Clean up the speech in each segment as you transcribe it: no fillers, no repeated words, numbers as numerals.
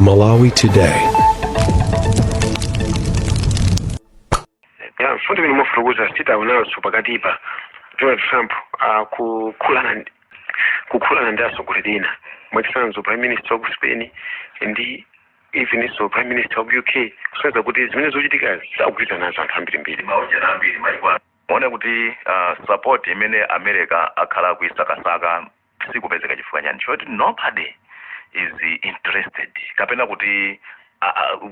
Malawi Today. Fundi mimi mfuruguza sita unayosupa pakatipa Donald Trump kukhulana ndaso kulidina mwachisanzo Prime Minister of Spain ndi even so Prime Minister of UK kusweza kuti zimene zochitika sakugwiza nazo anthu ambiri maujana ambiri maikwa muone kuti support imene America akhala kuisakasaka sikupezeka chifukwa chani choti nobody is interested kapena kuti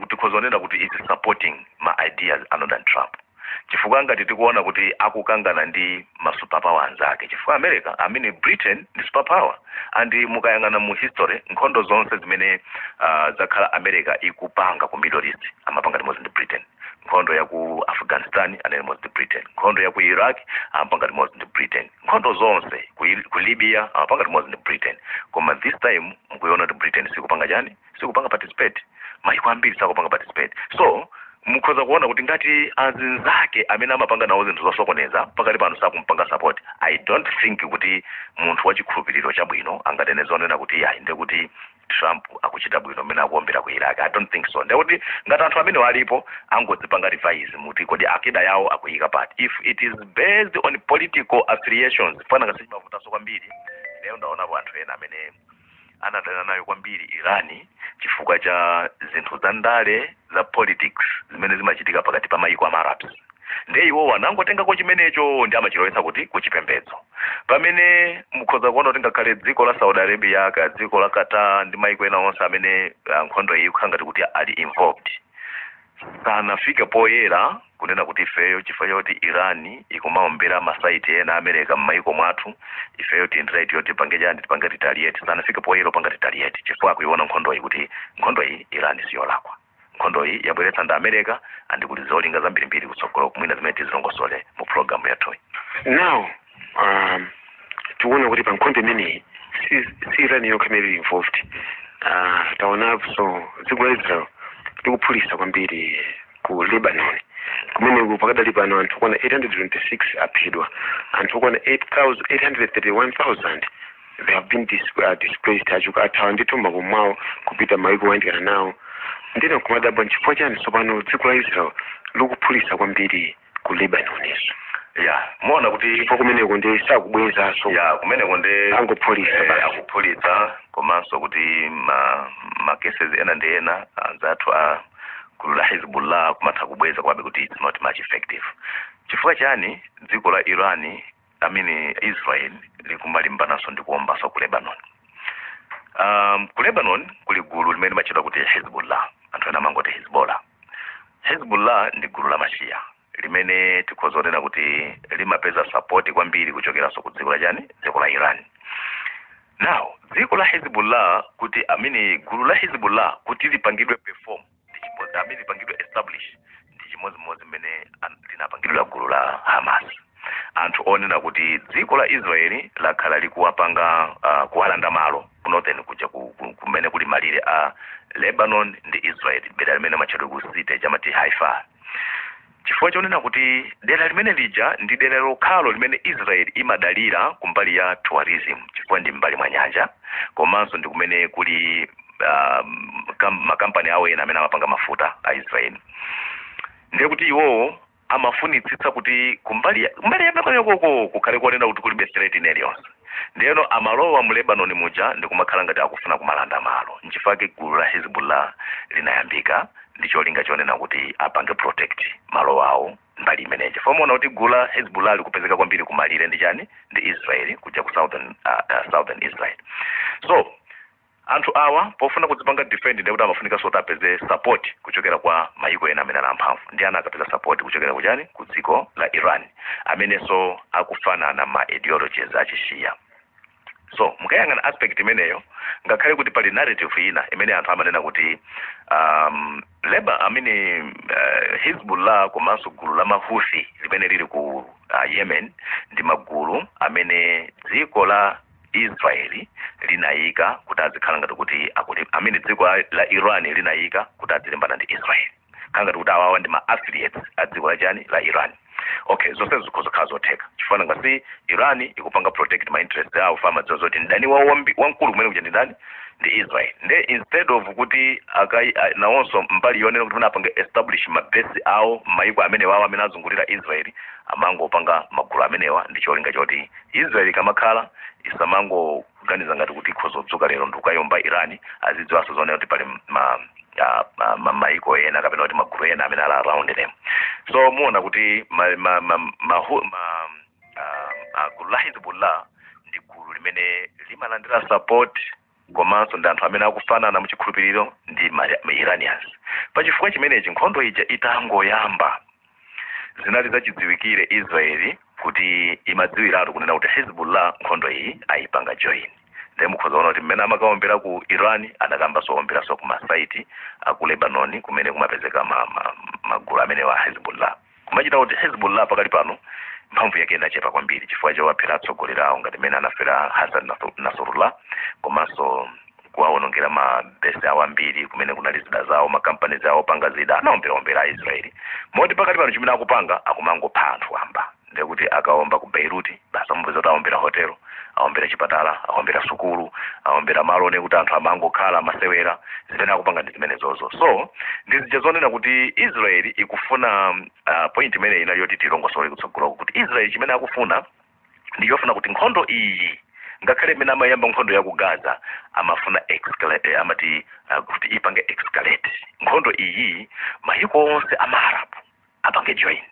tikhozonena kuti is supporting my ideas a Donald Trump chifukwa ngati tikuona kuti akukangana ndi ma superpower anzake chifukwa America Britain ndi superpower and mukayangana mu history nkhondo zonse zimene zakhala America ikupanga ku Middle East amapanga limodzi ndi Britain nkhondo ya ku Afghanistan anene limodzi ndi Britain nkhondo ya ku Iraq amapanga limodzi ndi Britain nkhondo zonse ku Libya amapanga limodzi ndi Britain koma this time mukuona kuti Britain sikupanga chani sikupanga participate maiko ambiri sakupanga participate so mukhoza kuona kuti ngati azinzake amene amapanga nawo zinthu zosokoneza pakati pano sakumpanga support I don't think kuti munthu wachikhulupiriro chabwino angatene zonena kuti inde kuti Trump akuchita bwino mena akuombera ku Iraq I don't think so ndekuti ngati anthu amene walipo angodzipanga revise muti kodi akida yawo akuyika pati if it is based on political affiliations fana ngasichi mavuta so kwambiri leo ndaona anthu ena amene anadana nayo kwambiri Irani chifukwa cha zinthu za ndale za politics zimene zimachitika pakati pa maiko Arabs ndiye iwo wanangotenga ko chimenecho ndi amachilowetsa kuti kuchipembedzo pamene mukhoza kuona kuti ngakhale dziko la Saudi Arabia ka dziko la Qatar ndi maiko ena onse amene nkhondo iyi kukhanga kuti ali involved sanafike poyera kunena kuti ifeyo chifukwa choti Irani ikumaombera masaiti ena America m'maiko mwathu ifeyo tindira yoti pangejani tipange retaliate sanafike poyera panga retaliate chifukwa kuiona nkhondo iyi kuti nkhondo iyi Irani siyo lakwa nkhondo iyi yabweretsa nda America andi kuti zolinga zambirimbiri kutsogolo kumwina zimene tizilongosole mu program yathu now tuona kuti pa nkhondo imene si Irani yokhamiri involved taona so dziko la Israel likuphulisa kwambiri ku Lebanon kumene pakadali pano anthu kwana 826 aphedwa anthu kwana 831,000 they have been displaced athawa ndithu makomwawo kupita maiko oyandikana nawo ndina kumadabwa nchifukwa chani tsopano dziko la Israel likuphulisa kwambiri ku Lebanon iso muona kuti kumeneko ndi sakubwezaso kumeneko ndi angophulisa akuphulitsa komanso kuti ma cases ena ndi ena anzathu gulu la Hezbollah kumatha kubweza kwabe kuti it's not much effective chifukwa chani dziko la Irani Israel likumalimbanaso ndi kuombaso ku Lebanon ku Lebanon kuli gulu limene machedwa kuti Hezbollah anthu ena mangoti Hezbollah ndi gulu la mashia limene tikhozonena kuti limapeza support kwambiri kuchokeraso ku dziko la chani dziko la Iran now dziko la Hezbollah kuti gulu la Hezbollah kuti lipangidwe perform lipangidwe establish ndi chimodzimodzi mmene linapangidwa gulu la Hamas anthu onena kuti dziko la Israeli lakhala likuwapanga kuwalanda malo ku northern kuja kumene kuli malire a Lebanon ndi Israel dera limene machedwa ku city chamati Haifa chifukwa chonena kuti dera limene lija ndi dera lokhalo limene Israel imadalira kumbali ya tourism chifukwa ndi mbali mwa nyanja komanso ndi kumene kuli makampani awo ena amene amapanga mafuta a Israel ndiye kuti iwo amafunitsitsa kuti kumbali ya mekanyoko kukhale kuonena kuti kulibe threat ineliyonse ndiyeno amalowa mu Lebanon muja ndi kumakhala ngati akufuna kumalanda malo nchifukwa gulu la Hezbollah linayambika ndi cholinga chonena kuti apange protect malo awo mbali imeneyo chifukwa muona kuti gulu la Hezbollah likupezeka kwambiri kumalire ndi chani ndi Israel kuja ku southern Israel so anthu awa pofuna kudzipanga defend ndikuti amafunika sota apeze support kuchokera kwa maiko ena amene alamphamvu ndi ana akapeza support kuchokera kuchani ku dziko la Iran amenenso akufanana ma ideologies achishia so mukayangana aspect imeneyo ngakhale kuti pali narrative ina imene anthu amanena kuti Hezbollah komanso gulu la Houthi limene lili ku Yemen ndi magulu amene dziko la Israeli linayika kuti azikhala ngati kuti dziko la Iran linayika kuti azilimbana ndi Israel kanga kuti awawa ndi ma affiliates a dziko la chani la Iran okay zonse zikhoza zotheka chifukwa ngati Iran ikupanga protect my interest awo fama zoti ndani wankulu kumene kuja ndi ndani ndi Israel. Nde instead of kuti nawonso mbali yonena kuti apange establish mabase awo maiko amene wawo amene azungulira Israel amangopanga magulu amenewa ndi cholinga choti Israel kamakhala isamangoganiza ngati kuti ikhozodzuka lero ndikukayomba Iran azidziwanso zonena kuti pali maiko ena kapena kuti magulu ena amene ali around them. So muona kuti gulu la Hezbollah ndi gulu limene limalandira support komanso ndi anthu amene akufanana muchikhulupiriro ndi Iranians. Pachifukwa chimenechi nkhondo ija itangoyamba zinali zachidziwikire Israeli kuti imadziwiratu kunena kuti Hezbollah nkhondo iyi ayipanga join. Ndiye mukhozaona kuti mmene amakaombera ku Iran adakambanso omberaso ku masaiti aku Lebanon kumene kumapezeka magulu amene wa Hezbollah. Kumachita kuti Hezbollah pakali pano mphamvu yake inachepa kwambiri chifukwa cha waphera atsogoleri awo ngati mmene anafera Hassan Nasrallah komanso kuwaonongera mabase awo ambiri kumene kunali zida zawo makampani zawo panga zida anaombera Israeli. Moti pakali pano chimene akupanga akumangopha anthu amba. Ndiye kuti akaomba ku Beirut basa mupeza kuti aombera hotelo, aombera chipatala, aombera sukulu, aombera malo one kuti anthu amangokhala masewera zimene akupanga ndi zimenezozo. So ndizija zonena kuti Israeli ikufuna point imene ina yoti tilongosole kutsogolo kuti Israeli chimene akufuna ndi yofuna kuti nkhondo iyi ngakhale imene amayamba nkhondo ya ku Gaza amafuna escalate amati kuti ipange escalate. Nkhondo iyi maiko onse ama-Arab apange join.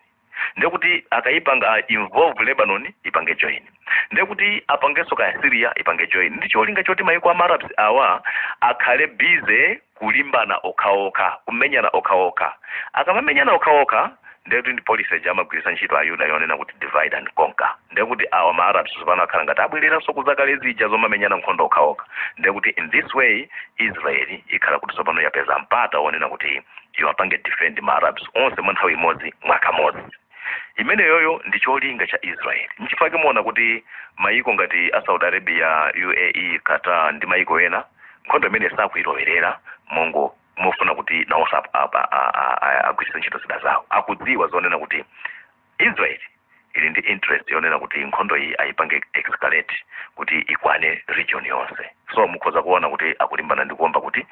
Ndiye kuti akayipanga involve Lebanon ipange join. Ndiye kuti apangeso ka Syria ipange join. Ndi cholinga choti maiko ama-Arabs awa akhale busy kulimbana okaoka, kumenyana okaoka. Akamamenyana okaoka ndiye kuti ndi policy jamagwirisa ntchito ayuda yonena kuti divide and conquer. Ndiye kuti awa ma-Arabs pano akhala ngati abwereranso kuzakale zija zomamenyana nkhondo okaoka. Ndiye kuti in this way Israeli ikhala kuti sopano yapeza mpata wonena kuti iwapange defend ma-Arabs onse mwa nthawi imodzi mwaka modzi. Imene yoyo ndi cholinga cha Israeli. Nchifukwa muona kuti maiko ngati Saudi Arabia, UAE, Qatar ndi maiko ena nkhondo imene sakuyilowerera mongo mufuna kuti nawonso agwiritse ntchito zida zawo. Akudziwa zonena kuti Israeli ili ndi interest yonena kuti nkhondo iyi ayipange escalate kuti ikwane region yonse. So mukhoza kuona kuti akulimbana ndi kuomba kuti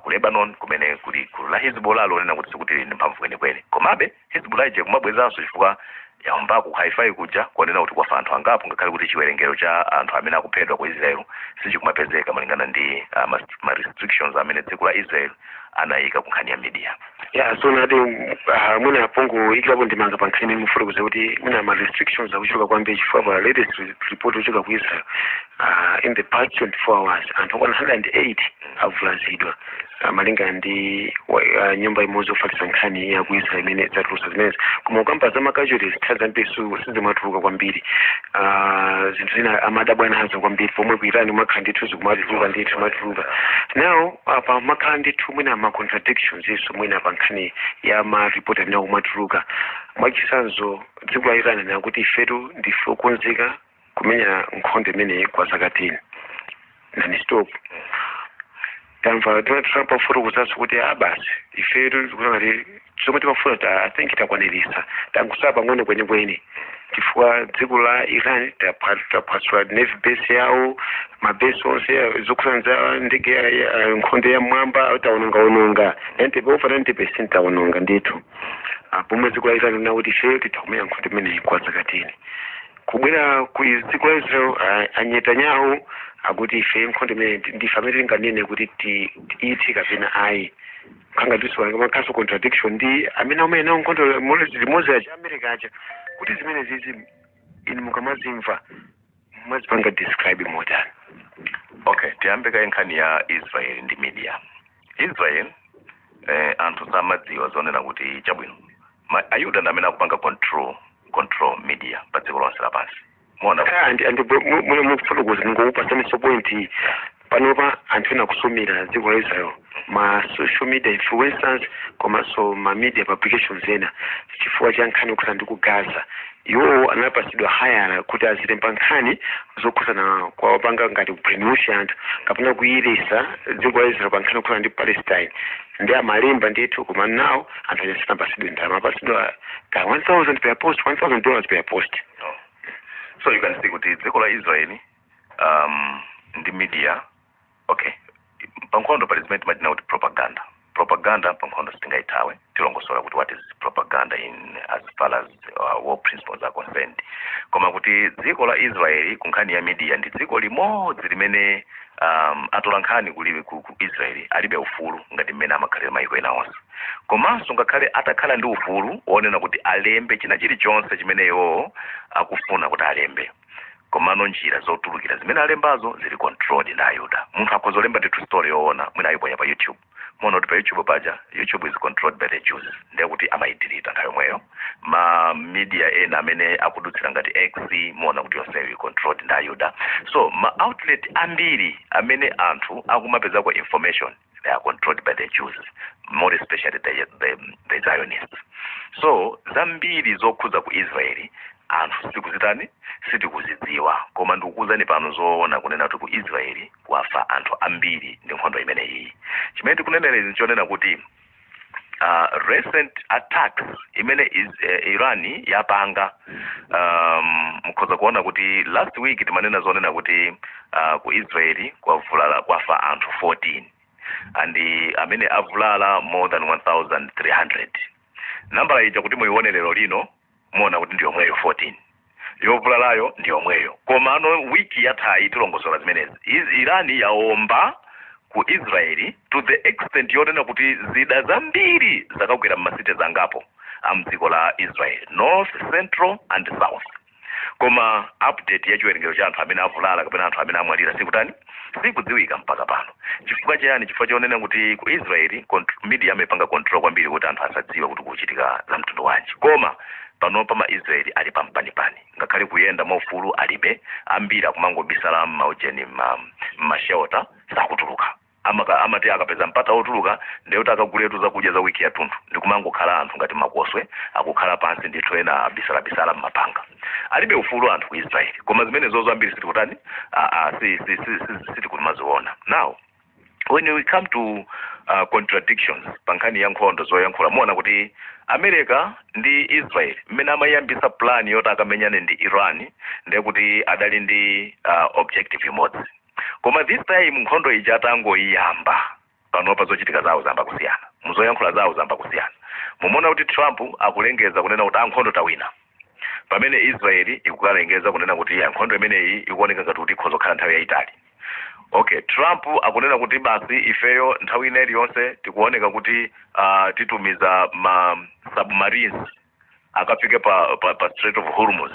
ku Lebanon kumene kuli gulu la Hezbollah lonena kuti sikuti ndi mphamvu kwenikweni. Komabe Hezbollah ije kumabwezanso chifukwa yaomba ku Haifa kuja kuonena kuti kwafa anthu angapo ngakhale kuti chiwerengero cha anthu amene akuphedwa ku Israel sichikumapezeka malingana ndi ma restrictions amene dziko la Israel anayika ku nkhani ya media. Yeah, so nadi muna pongo ikilapo ndimanga pa nkhani mufuna kuza kuti muna ma restrictions akuchoka kwambiri chifukwa latest report uchoka ku Israel in the past 24 hours anthu 108 avulazidwa malingana ndi nyumba imodzi yofatisa nkhani ya ku Israel imene zatulusa zimenezi. Koma ukamba za casualties thaza mpesu sizimatuluka kwambiri zinthu zina amadabwa nazo kwambiri pomwe ku Iran makhala ndithu zikumatuluka ndithu matuluka. Now apa makhala ndithu mwina ma contradictions iso mwina pa nkhani ya ma report amene akumatuluka. Mwachisanzo dziko la Iran nakuti ifetu ndife okonzeka kumenya nkhondo imene kwa zaka 10 na stop. Tamva Donald Trump afuna kuzaso kuti basi ifetu kuti chomwe timafuna I think takwanirisa tankusaba ngone kwenikweni chifukwa dziko la Iran tapaswa navy base yawo mabase onse zokusanza ndege ya nkhondo ya mwamba taononga 90% taononga ndithu pomwe dziko la Iran na kuti ifetu titakumenya nkhondo imene kwa zaka 10 kubwera ku dziko la Israel Netanyahu akuti ife nkhondo imene ndifamile nganene kuti iti kapena ayi kanga tiswa makaso contradiction ndi amene umene nawo nkhondo limodzi ya America acha kuti zimene zizi inu mukamazimva mwazipanga describe modern. Okay, tiyambe ka nkhani ya Israel ndi media. Israel anthu samadziwa zonena kuti chabwino ayuda ndi amene akupanga control media pa dziko lonse lapansi. And mufuna kuzi ngokupasaniso point panopa anthu ena kusumira dziko la Israel ma social media influencers komanso ma media publications ena chifukwa cha nkhani yokuti ndi ku Gaza iwo anapasidwa hayara kuti azilemba nkhani zokhuzana kwa panga ngati brainwash anthu kapena kuyirisa dziko la Israel pa nkhani yokuti ndi Palestine ndi amalemba ndithu koma nawo anthu anyasina pasidwe ndalama pasidwa ka $1,000 per post, $1,000 per post. So you can see kuti dziko la Israel ndi media okay pankhondo pali zimene timatina kuti propaganda pankhondo sitingaithawe tilongosola kuti what is propaganda in as far as war principles are concerned. Koma kuti dziko la Israeli kunkhani ya media ndi dziko limodzi limene atola nkhani ku Israeli alibe ufulu ngati mmene amakhalira mayiko ena onse. Komanso ngakhale atakhala ndi ufulu wonena kuti alembe china chilichonse chimene iwo akufuna kuti alembe, komano njira zotulukira zimene alembazo zili controlled ndi Ayuda. Munthu akhoza olemba true story yoona mwina ayiponya pa YouTube, muona kuti pa YouTube paja YouTube is controlled by the Jews, ndiye kuti amayidirita nthawi yomweyo. Ma media ena amene akudutsira ngati X muona kuti yonseyo is controlled ndi Ayuda. So ma outlet ambiri amene anthu akumapezako information, they are controlled by the Jews, more especially the Zionists. So zambiri zokhuza ku Israeli anthu sitikuzidziwa, koma ndikukuuzani pano zoona kunena kuti ku Israeli kwafa anthu ambiri ndi nkhondo imene iyi. Chimene tikunenera nchonena kuti recent attacks imene Iran yapanga, mukhoza kuona kuti last week timanena zonena kuti ku Israeli kwafa anthu 14 and amene avulala more than 1,300. Nambala ija kuti muione lero lino muona kuti ndi yomweyo 14, yovulalayo ndi yomweyo. Komano wiki yathayi tilongosola zimenezi Iran yaomba ku Israeli to the extent yonena kuti zida zambiri zakagwera m'masite zangapo amdziko la Israel, north, central and south. Koma update ya chiwerengero cha anthu amene avulala kapena anthu amene amwalira sikudziwika mpaka pano. Chifukwa chayani? Chifukwa chonena kuti ku Israeli media amepanga control kwambiri kuti anthu asadziwe kuti kuchitika za mtundu wanji. Koma panopa ma Israeli ali pampanipani, ngakhale kuyenda maufulu alibe, ambiri akumangobisala m'maujeni m'mashelter sakutuluka. Amati akapeza mpata otuluka ndiye akaguletu zakudya za wiki yathunthu ndikumangokhala anthu ngati makoswe akukhala pansi ndithu ena bisala m'mapanga. Alibe ufulu anthu ku Israeli, koma zimene zozo ambiri sitikutani sitikumaziona. Now when we come to contradictions pankhani ya nkhondo zoyankhula, muona kuti America ndi Israel mmene amayambisa plan yoti akamenyane ndi Iran ndiye kuti adali ndi objective imodzi. Koma this time nkhondo ija atangoyamba panopa zochitika zawo zamba kusiyana, muzoyankhula zawo zamba kusiyana. Mumona kuti Trump akulengeza kunena kuti nkhondo tawina, pamene Israeli ikukalengeza kunena kuti nkhondo imeneyi ikuoneka ngati kuti ikhoza kukhala nthawi yayitali. Okay, Trump akunena kuti basi ifeyo nthawi ina iliyonse tikuoneka kuti titumiza ma submarines akafike pa Strait of Hormuz,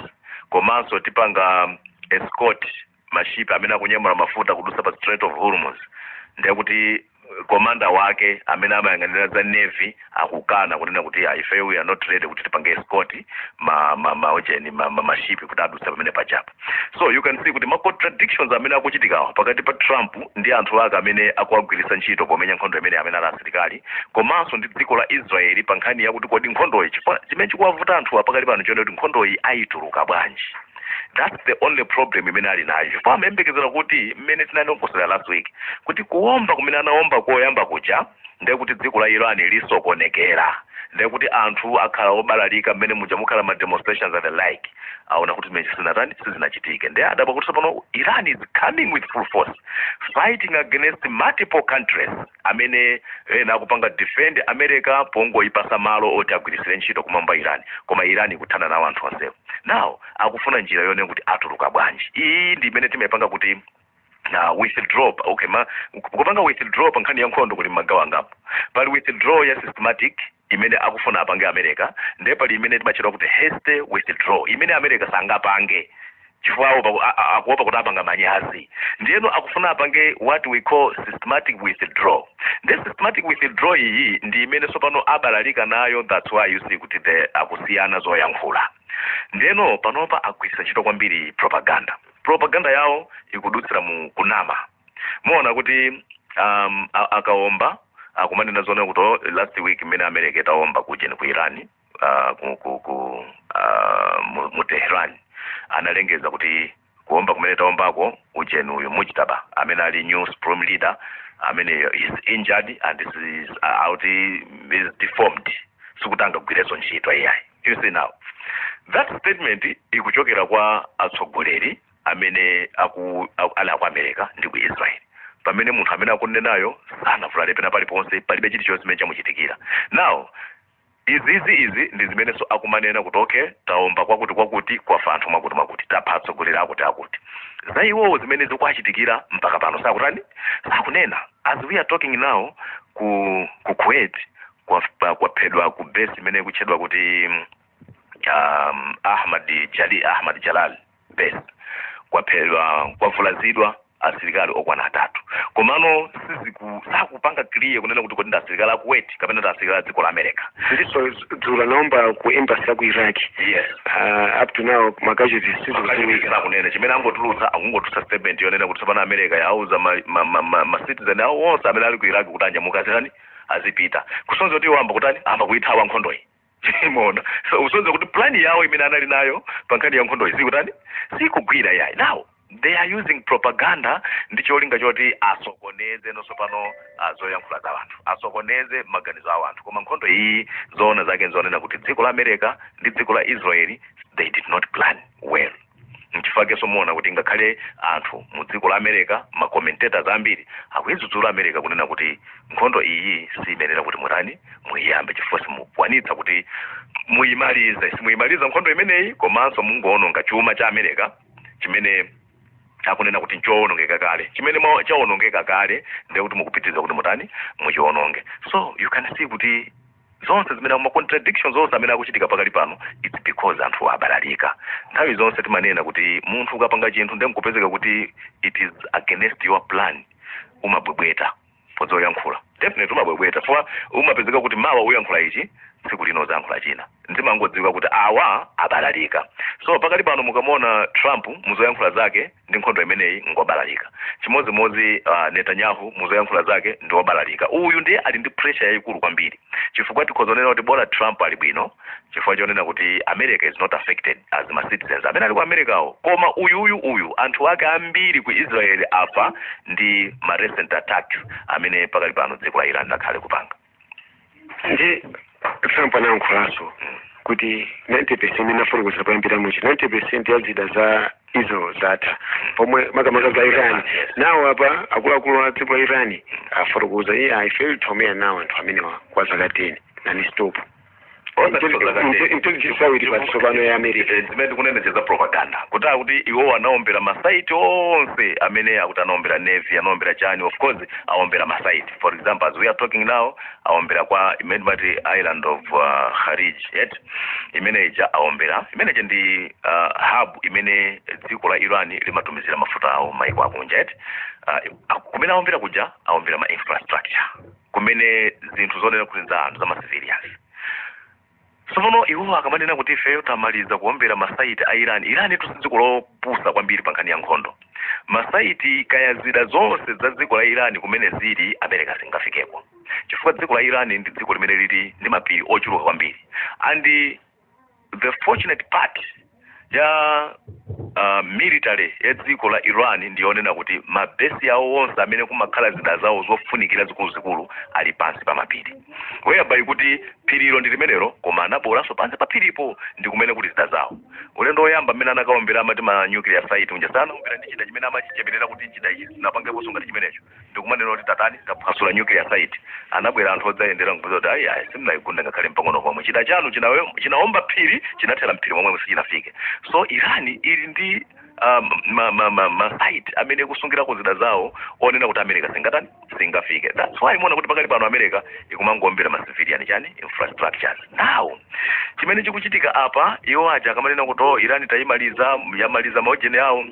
komanso tipanga escort mashipi amene akunyamula mafuta kudusa pa Strait of Hormuz. Ndiye kuti komanda wake amene amayang'anira za Navy akukana kunena kuti ifeyo we are not ready kuti tipange escort mashipi kuti adusa pamene pachapa. So you can see kuti ma contradictions amene akuchitikawa pakati pa Trump ndi anthu ake amene akuagwiritsa ntchito pomenya nkhondo imene amene ali asilikali, komanso ndi dziko la Israeli pankhani yakuti kodi nkhondoyi chimene chikuwavuta anthu pakali pano chonena kuti nkhondoyi ayituluka bwanji. That's the only problem imene ali nayo. Pa amembekezera kuti mmene tinanongosera last week kuti kuomba kumene anaomba koyamba kucha ndiye kuti dziko la Iran lisokonekera, ndiye kuti anthu akhala obalalika mmene muja mukhala ma demonstrations and the like, aona kuti mmene sizinachitike. Ndiye adapa kuti pano Iran is coming with full force fighting against multiple countries amene akupanga defend America pongoyipasa malo oti agwirisire ntchito kumamba Iran, koma Iran ikuthana nawo anthu onsewo. Now akufuna njira yone kuti atuluka bwanji. Iyi ndi imene timepanga kuti withdraw. Okay, kupanga withdraw pankhani ya nkhondo kuli magawa ngapo. Pali withdraw ya systematic imene akufuna apange America, ndiye pali imene timachita kuti haste withdraw imene America sangapange chifukwa akuopa kuti apanga manyazi. Ndiyeno akufuna apange what we call systematic withdraw. The systematic withdraw iyi ndi imene sopano abalalika nayo. That's why you see kuti akusiyana zoyankhula. Ndiyeno panopa agwiritsa ntchito kwambiri propaganda yawo ikudutsira mu kunama. Muona kuti akaomba akumanena zone kuti last week mmene America itaomba kujeni ku Iran mu Tehran analengeza kuti kuomba kumene taombako ujeni uyu Mujtaba amene ali new supreme leader amene is injured and is out is deformed, sikutanga kugwireso ntchito iyayi. You see now that statement ikuchokera kwa atsogoleri amene ali ku America ndi ku Israel. pamene munthu amene akunenayo sanavulale pena paliponse palibe chilichonse chimene chamuchitikira. Now izi ndi zimenenso akumanena kuti okay taomba kwakuti kwafa anthu mwakuti tapha atsogoleri akuti za iwowo zimene zikuachitikira mpaka pano sakutani sakunena. As we are talking now ku Kuwait kwaphedwa ku base imene kutchedwa kuti Ahmad Jalal base kwaphedwa kwavulazidwa asilikali okwana 3 komano sakupanga clear kunena kuti kodi ndasilikali aku Kuwait kapena ndasilikali dziko la America. Ndiso dzula naomba ku embassy ku Iraq. Yes. Up to now magazi zisizo kunena chimene angotulutsa statement yonena kuti sapana America yauza ma citizen awo onse amene ali ku Iraq kuti anyamuka azipita kusonza kuti wamba kutani amba kuithawa nkhondo iyi. Chimona so usonza kuti plan yawo imene anali nayo pankani ya nkhondo iyi kutani sikugwira yayi. Now they are using propaganda ndicholinga choti asokoneze nonso pano zoyankhula za anthu asokoneze maganizo a anthu koma nkhondo iyi zoona zake nzonena kuti dziko la America ndi dziko la Israeli they did not plan well. Nchifukwa muona kuti ngakhale anthu mu dziko la America ma commentators ambiri akuyidzudzula America kunena kuti nkhondo iyi simenera kuti murani muyambe chifukwa simukwanitsa kuti muyimaliza nkhondo imeneyi komanso mungoononga chuma cha America chimene akunena kuti nchoonongeka kale chimene chaonongeka kale ndiye kuti mukupitiriza kuti mutani muchiononge. So you can see kuti zonse zimene ma contradictions zonse amene akuchitika pakali pano it's because anthu abalalika. Nthawi zonse timanena kuti munthu ukapanga chinthu ndiye mukupezeka kuti it is against your plan umabwebweta pozoyankhula definitely umabwebweta for umapezeka kuti mawa uyankhula ichi tsiku lino zankhula china ndimangodziwika kuti awa abalalika. So pakali pano mukamona Trump muzoyankhula zake ndi nkhondo imeneyi ngobalalika chimodzimodzi Netanyahu muzoyankhula zake ndi wobalalika. Uyu ndiye ali ndi pressure yayikulu kwambiri chifukwa tikhozonena kuti bola Trump ali bwino chifukwa chonena kuti America is not affected as ma citizens amene ali ku Americawo koma uyu anthu ake ambiri ku Israel afa ndi ma recent attacks amene pakali pano dziko la Iran lakhale kupanga. Ndi Trump anayankhulaso kuti 90% inafurukuza pambira muchi 90% ya zida za izo zata pomwe makamaka za Iran nawo apa akuluakulu a dziko la Iran afurukuza I failed to me now anthu amene kwa zaka 10 na ni stop intelligence sawi tipasopano ya America zimene kunenecheza propaganda kuti iwo anaombera masaiti onse amene akuti anaombera Navy anaombera chani of course aombera masaiti. For example as we are talking now aombera kwa imene island of Kharij yet imene aombera imene ndi hub imene dziko la Iran limatumizira mafuta awo maiko akunja yet kumene aombera kuja aombera ma infrastructure kumene zinthu zonena kuti za anthu za ma civilians. Sono iwo akamanena kuti ifeyo tamaliza kuombera masaiti a Iran tusinziko lopusa kwambiri pankani ya nkhondo. Masaiti kaya zida zonse za dziko la Iran kumene zili America singafikeko chifukwa dziko la Iran ndi dziko limene lili ndi mapiri ochuluka kwambiri and the fortunate part ya military ya dziko la Iran ndionena kuti mabesi yawo onse amene kumakhala zida zawo zofunikira zikulu ali pansi pa mapiri whereby kuti piriro ndi limenelo koma anabolanso pansi pa piripo ndi kumene kuti zida zawo. Ulendo oyamba amene anakaombera amati ma nuclear site unja sana ombera ndi chida chimene amachichemerera kuti chida ichi sinapangepo songa chimenecho ndi kumanena kuti tatani taphwasula nuclear site anabwera anthu odzayendera nkubuza kuti ayi simnayigunda ngakhale mpang'ono pomwe chida chanu chinaomba phiri chinathera mphiri momwe sichinafike. So Iran ili ndi site amene kusungira zida zawo onena kuti America singafike. That's why muona kuti pakali pano America ikumangombera ma civilian chani infrastructures. Now chimene chikuchitika apa iwo aja akamanena kuti Iran yamaliza maojeni yawo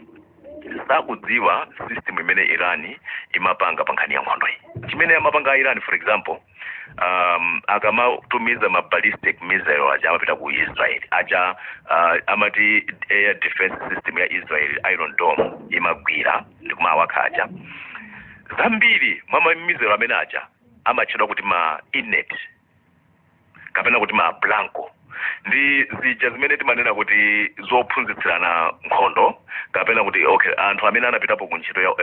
sakudziwa system imene Iran imapanga pankhani ya nkhondo iyi. Chimene amapanga Iran for example akamatumiza ma ballistic missile aja amapita ku Israel aja amati air defense system ya Israel Iron Dome imagwira ndikumawakhaja zambiri mama missile amene aja amachedwa kuti ma inet kapena kuti ma blanco ndi zija zimene timanena kuti zophunzitsirana nkhondo kapena kuti okay anthu amene anapitapo ku ntchito ya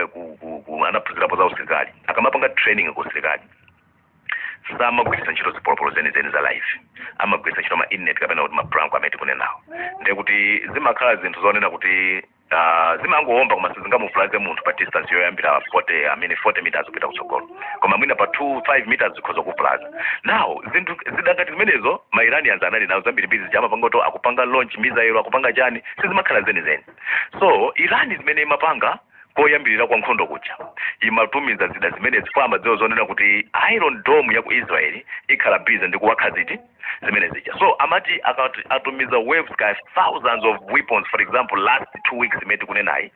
anaphunzirapo za usilikali akamapanga training ku usilikali samagwiritsa ntchito zipolopolo zenizeni za life amagwiritsa ntchito ma inet kapena kuti ma blanco amene tikunenawo ndiye kuti zimakhala zinthu zonena kuti zimangoomba koma sizingamufulaze munthu pa distance yoyambira 40 meters kupita kutsogolo, koma mwina pa 5 meters zikhoza kufulaza. Now zinthu zidangati zimenezo ma Iranians anali nazo zambirimbiri zijama pangoto akupanga launch missile akupanga chani sizimakhala zenizeni. So Iran zimene imapanga koyambirira kwa nkhondo kuja imatumiza zida zimene zifamba zonena kuti Iron Dome ya ku Israel ikhala busy ndi kuwakhaziti zimene zija. So amati atumiza waves guys thousands of weapons. For example, last 2 weeks imeti kunenayi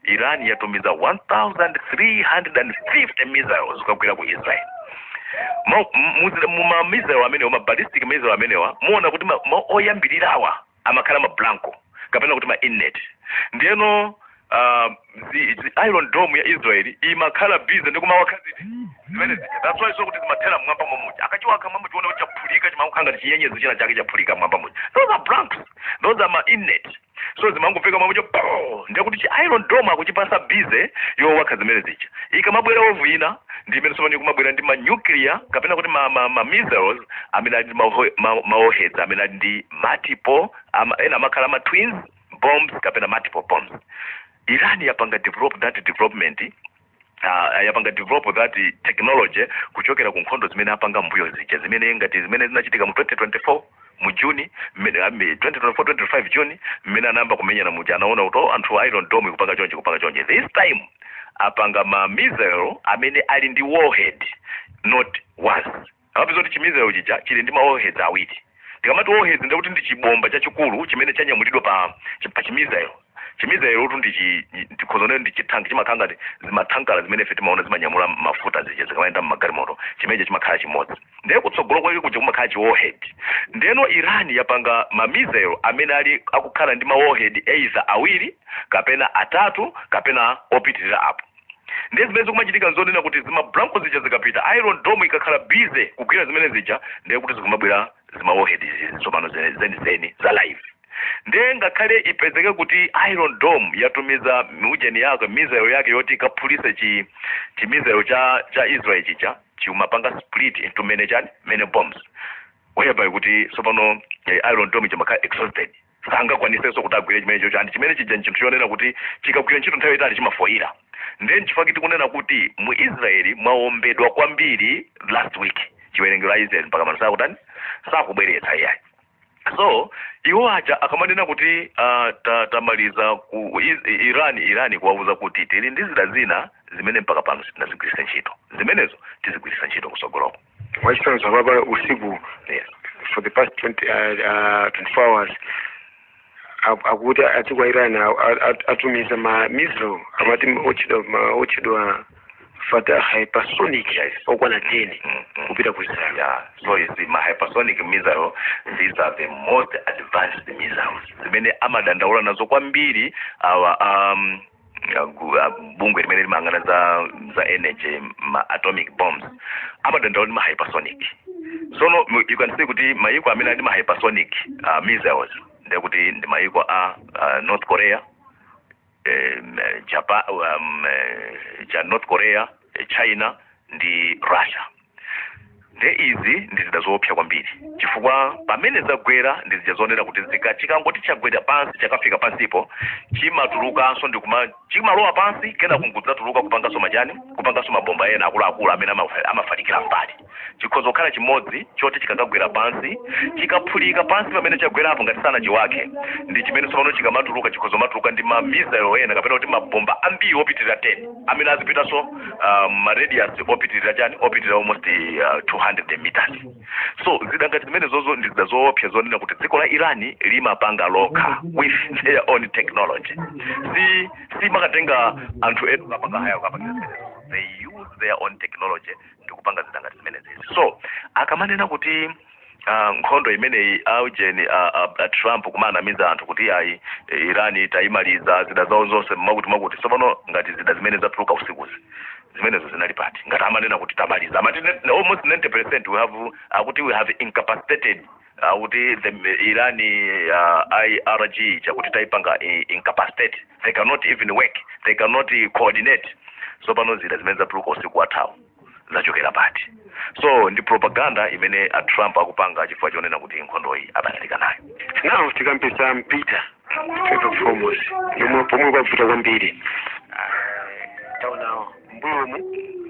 Iran yatumiza 1350 missiles kukwera ku Israel. Muma missile amenewa ma ballistic missile amenewa muona kuti oyambirirawa amakhala ma blanco kapena kuti ma innet. Ndiyeno the Iron Dome ya Israel imakhala busy ndikumawakhaziti zimene zija. That's why so kuti zimathera mwamba momuja akachiwaka mwamba chione chapulika chimakukhanga chinyenyezi china chake chapulika mwamba moja. Those are blanks, those are ma innet. So zimangofika mwamba ndikuti chi Iron Dome akuchipasa busy yowakha zimene zija. Ikamabwera ovina ndi imene somani kumabwera ndi ma nuclear kapena kuti ma missiles amene ali ma warheads amene ali ndi multiple ena makhala ma twins bombs kapena multiple bombs. Iran yapanga develop that technology kuchokera ku nkhondo zimene apanga mbuyo zija zimene ngati zimene zinachitika mu 2024 mu June 2024-25 June mmene anamba kumenyana muja anaona uto anthu Iron Dome kupanga chonje. This time apanga ma missile amene ali ndi warhead not once. Apazoti chimissile chija chili ndi ma warheads awiri. Ndikamati warheads ndikuti ndi chibomba chachikulu chimene chanyamulidwa pa chimissile. Chimissile utu ndikhozonera ndi chitanki chimakanga zimathankala zimene fete maona zimanyamula mafuta zija zikamayenda mmagalimoto chimeje chimakhala chimodzi. Ndiye kutsogolo kwake kuja kumakhala chi warhead. Ndeno Iran yapanga ma missile amene ali akukhala ndi ma warhead either awiri kapena atatu kapena opitirira apo. Ndiye zimene kumachitika nzonena kuti zima blanco zija zikapita Iron Dome ikakhala busy kugwira zimene zija ndiye kuti zikumabwera zima warhead zisomano zeni za live. Ndiye ngakhale ipezeke kuti Iron Dome yatumiza ujeni yake missile yake yoti ikaphulise chi missile cha Israel chicha chimapanga split into many bombs. Whereby kuti sopano Iron Dome chimakhala exhausted. Sanga kwaniseso kuti agwire chimene chocho andi chimene chija nchinthu chonena kuti chikagwira ntchito nthawi itali chimafoira. Ndiye chifukwa kunena kuti mu Israel mwaombedwa kwambiri last week chiwerengero la Israel mpaka manasa kutani sakubweretsa iyayi. So iwo aja akamanena kuti tamaliza ku Iran kuwauza kuti tili ndi zida zina zimene mpaka pano tinazigwirisa ntchito zimenezo tizigwirisa ntchito kusogoloko. Waisanza baba usiku for the past 24 hours akuti atikwa Iran atumiza ma missile amati ochidwa fata hypersonic okwana 10 kupita ku Israel. Yeah, so you see my hypersonic missile, these are the most advanced missiles zimene amadandaula nazo kwambiri bungwe limene limangana za energy ma atomic bombs amadandaula ma hypersonic. So no, you can say kuti mayiko amene ali ma hypersonic missiles ndiye kuti ndi mayiko North Korea, Japan, North Korea, China ndi Russia. Izi ndizidazopya kwambiri chifukwa pamene zagwera ndizijazonera kuti chikangoti chagwera pansi chakafika pansipo chimatulukanso ndi chimalowa pansi kena kungudzatuluka kupangaso majani kupangaso mabomba ena akuluakulu amene amafalikira mbali. Chikhozo khala chimodzi choti chikagwera pansi chikaphulika pansi pamene chagwerapo ngati sana chiwake ndi chimene sono chikamatuluka chikhozo matuluka ndi ma missile ena kapena kuti mabomba ambiri opitirira 10 amene azipitaso ma radius opitirira almost 200 meters. So zidangati zimene zozo ndizidazopya zonena kuti dziko la Iran limapanga lokha with their own technology. Si makatenga anthu edu kapanga hayo kapanga. They use their own technology ndikupanga zidangati zimene zizi. So akamanena kuti nkhondo imene aujeni Trump kumanamiza anthu kuti ayi Iran taimaliza zida zawo zonse makuti sopano ngati zida zimene zatuluka usikuzi zimenezo zinali pati ngati amanena kuti tamaliza amati almost 90% we have incapacitated kuti the Iran IRG chakuti taipanga incapacitate. They cannot even work, they cannot coordinate. So pano zida zimene zatuluka usiku wathawo zachokera pati. So ndi propaganda imene Trump akupanga chifukwa chonena kuti nkhondo iyi abalalika nayo. Now tikampisa Peter Strait of Hormuz yomwe pomwe kwavuta kwambiri. Taona mbuyomu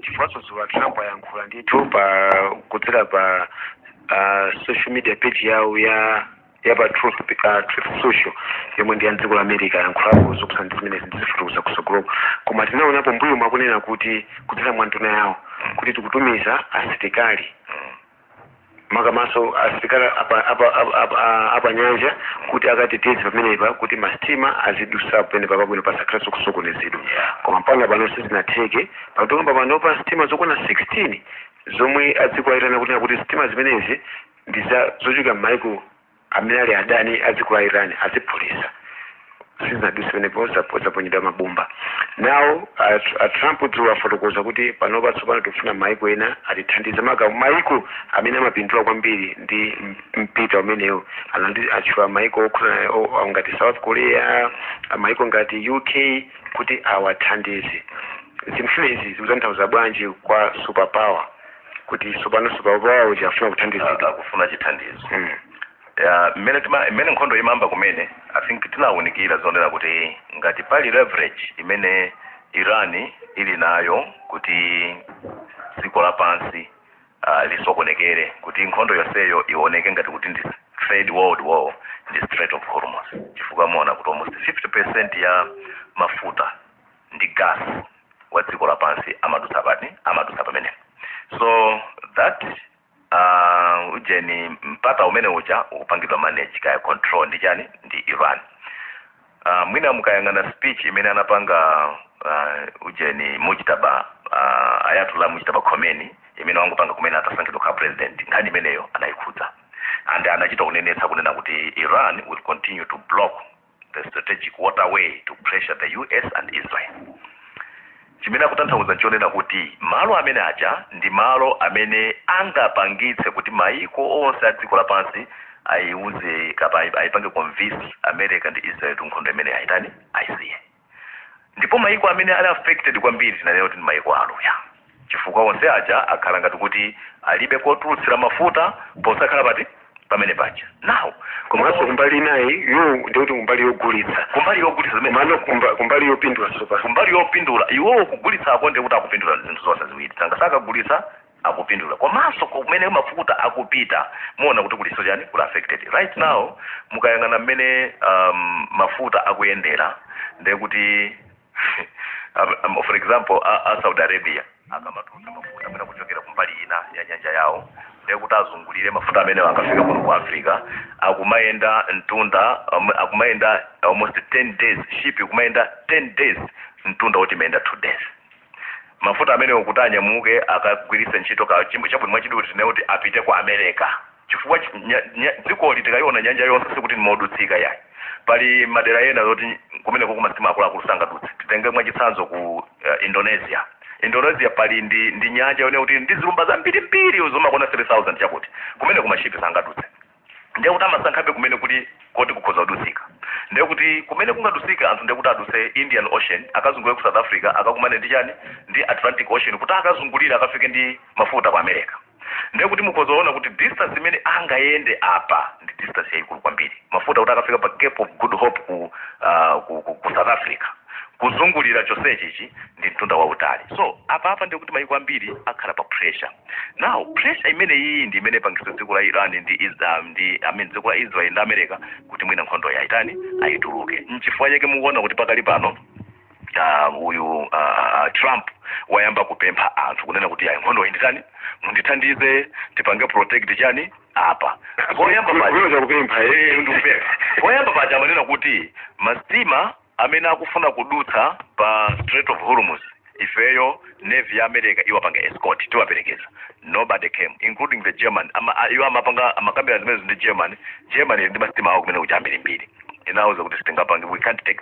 chifukwa zuwa Trump ayankhula ndithu pa kudzera pa social media page yawo ya pa Truth Social yomwe ndi dziko la America yankhulapo zokusana zimene zifutukuza kusogolo. Koma tinaonapo mbuyomu akunena kuti kudzera mwanduna yawo kuti tikutumiza asilikali makamaso asilikali apa nyanja kuti akateteze pamenepa kuti masitima azidusa pamenepa pabwino pasakhalanso kusokonezedwa. Koma mpaka pano sizinatheke pakuti panopa sitima zokwana 16 zomwe adziko airana kuti sitima zimenezi ndi zochokera m'mayiko amene ali adani adziko la Iran aziphulisa sizinadusa pamenepo zaponyedwa mabomba. Nawo Trump dzuwa afotokoza kuti panopa tsopano tikufuna mayiko ena atithandize mayiko amene amapindula kwambiri ndi mpita umenewo atchula mayiko ngati South Korea, mayiko ngati UK kuti awathandize. Zinthu izi zikutanthauza bwanji kwa superpower kuti superpower uja afuna kuthandizidwa akufuna chithandizo. Mmene nkhondo imamba kumene I think tinawunikira zonena kuti ngati pali leverage imene Iran ili nayo kuti dziko lapansi lisokonekere kuti nkhondo yonseyo ioneke ngati kuti ndi third world war ndi Strait of Hormuz. Chifukwa muona kuti almost 50% ya mafuta ndi gas wa dziko lapansi amadusa pamene. So that ujeni mpata umene uja ukupangidwa manage kaya control ndi chani ndi Iran. Mwina mukayangana speech imene anapanga ujeni Mujtaba Ayatollah Mujtaba Khomeini imene wangopanga kumene atasankhidwa ka president nkhani imeneyo anayikhudza and anachita kunenetsa kunena kuti Iran will continue to block the strategic waterway to pressure the US and Israel. Chimene akutanthauza nchonena kuti malo amene aja ndi malo amene angapangitse kuti mayiko onse a dziko lapansi ayiuze kapa ayipange convince America ndi Israel nkhondo imene ayitani ayisiye. Ndipo mayiko amene ali affected kwambiri tinalero kuti mayiko aluya chifukwa onse aja akhala ngati kuti alibe kotulutsira mafuta posakhala pati pamene paja. Now komanso kumbali nayi yo ndikuti kumbali yogulitsa zimene mano kumbali yopindula sopa kumbali yopindula iwo kugulitsa akonde kuti akupindula zinthu zonse ziwiri sangasaka kugulitsa akupindula komanso kumene mafuta akupita muona kuti kuliso chani kula affected right now. Mukayangana mmene mafuta akuyendera ndekuti for example Saudi Arabia akamatulusa mafuta amene kuchokera kumbali ina ya nyanja yawo ndekuti azungulire mafuta amene akafika kuno ku Africa akumayenda mtunda akumayenda almost 10 days ship kumayenda 10 days mtunda woti mayenda 2 days. Mafuta amene okutanya muke akagwiritsa ntchito ka chimbo chabwino mwachiduti kuti apite ku America chifukwa dziko litikaiona nyanja yonse sikuti modutsika yayi pali madera ena zoti kumene kumasima akulu sangadutse. Titenge mwachitsanzo ku Indonesia pali ndi nyanja yone kuti ndi zilumba zambiri zomakona 3000 chakuti kumene kumashipi sangadutse. Ndiye kuti amasankhabe kumene kuti koti kukhoza kudutsika. Ndiye kuti kumene kungadutsika anthu ndiye kuti adutse Indian Ocean akazungulire ku South Africa akakumane ndi chani ndi Atlantic Ocean kuti akazungulira akafike ndi mafuta ku America. Ndiye kuti mukhozaona kuti distance imene angayende apa ndi distance yayikulu kwambiri. Mafuta kuti akafika pa Cape of Good Hope ku South Africa kuzungulira chosechichi ndi mtunda wautali. So apa ndiye kuti mayiko ambiri akhala pa pressure. Now pressure imene iyi ndi imene pangisa dziko la Iran ndi dziko la Israel ndi America kuti mwina nkhondo yaitani ayituluke. Nchifukwa chake mukuona kuti pakali pano uyu Trump wayamba kupempha anthu kunena kuti ayi nkhondo inditani mundithandize tipange protect chani apa. Poyamba paja amanena kuti masitima amene akufuna kudutsa pa Strait of Hormuz ifeyo Navy ya America iwapanga escort tiwaperekeza. Nobody came including the German iwo amapanga amakamera zimene ndi Germany ndi masitima awo kumene kujambiri mbiri. Inauza kuti sitingapange we can't take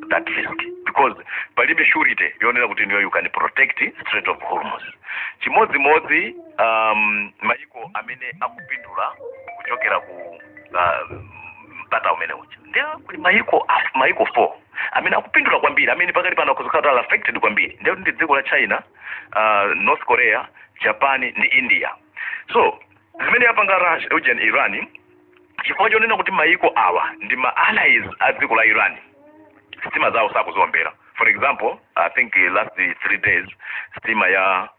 that risk because palibe surety yonena kuti you can protect Strait of Hormuz. Chimodzimodzi mayiko amene akupindula kuchokera ku mpata umene uja ndiye kuli mayiko 4 amene akupindula kwambiri amene pakali pano kuzokhala affected kwambiri ndiye ndi dziko la China, North Korea, Japan ndi India. So zimene yapanga Iran chifukwa chonena kuti maiko awa ndi ma allies a dziko la Iran sitima zawo sakuzombera. For example, I think last 3 days stima ya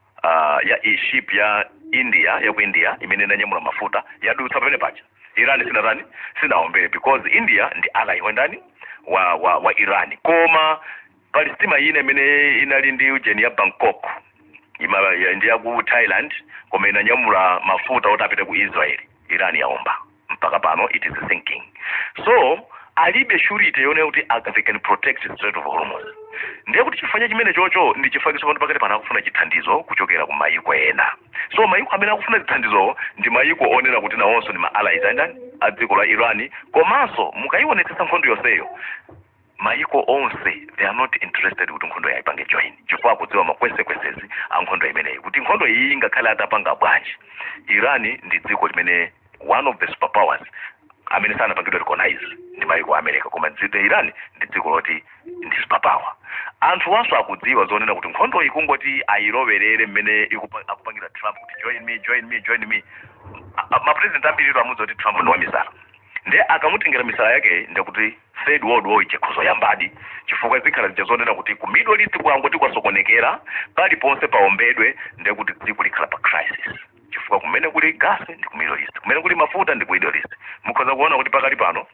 ship ya India ya ku India imene inanyamula mafuta yadutsa pamene paja. Iran sinaombere because India ndi ally wendani wa Iran. Koma pali stima ine imene inali ndi ujeni ya Bangkok ndi ya ku Thailand koma inanyamula mafuta otapita ku Israel. Iran yaomba mpaka pano it is sinking. So alibe surety yone kuti they can protect the Strait of Hormuz. Ndiye kuti chifanya chimene chocho ndi chifukwa chopanda pakati pana kufuna chithandizo kuchokera ku mayiko ena. So mayiko amene akufuna chithandizo ndi mayiko onena kuti nawonso ndi ma allies a dziko la Iran. Komanso mukayionetsa nkhondo yonseyo mayiko onse they are not interested kuti nkhondo yayipange join. Chifukwa kudziwa consequences a nkhondo imeneyi kuti nkhondo iyi ngakhale atapanga bwanji. Iran ndi dziko limene one of the superpowers amene sanapangidwe recognize ndi mayiko America koma dziko Iran ndi dziko loti ndi superpower. Anthu wanso akudziwa zonena kuti nkhondo ikungoti ayiroverere mmene akupangira Trump kuti join me. Ma president ambiri amudza kuti Trump ndi wamisala. Ndiye akamutengera misala yake ndikuti third world war ichekhozo yambadi chifukwa zikhala zijazonena kuti ku Middle East kwangoti kwasokonekera pali ponse paombedwe ndikuti dziko likhala pa crisis. Chifukwa kumene kuli gas ndi ku Middle East, kumene kuli mafuta ndi ku Middle East. Mukhoza kuona kuti pakali pano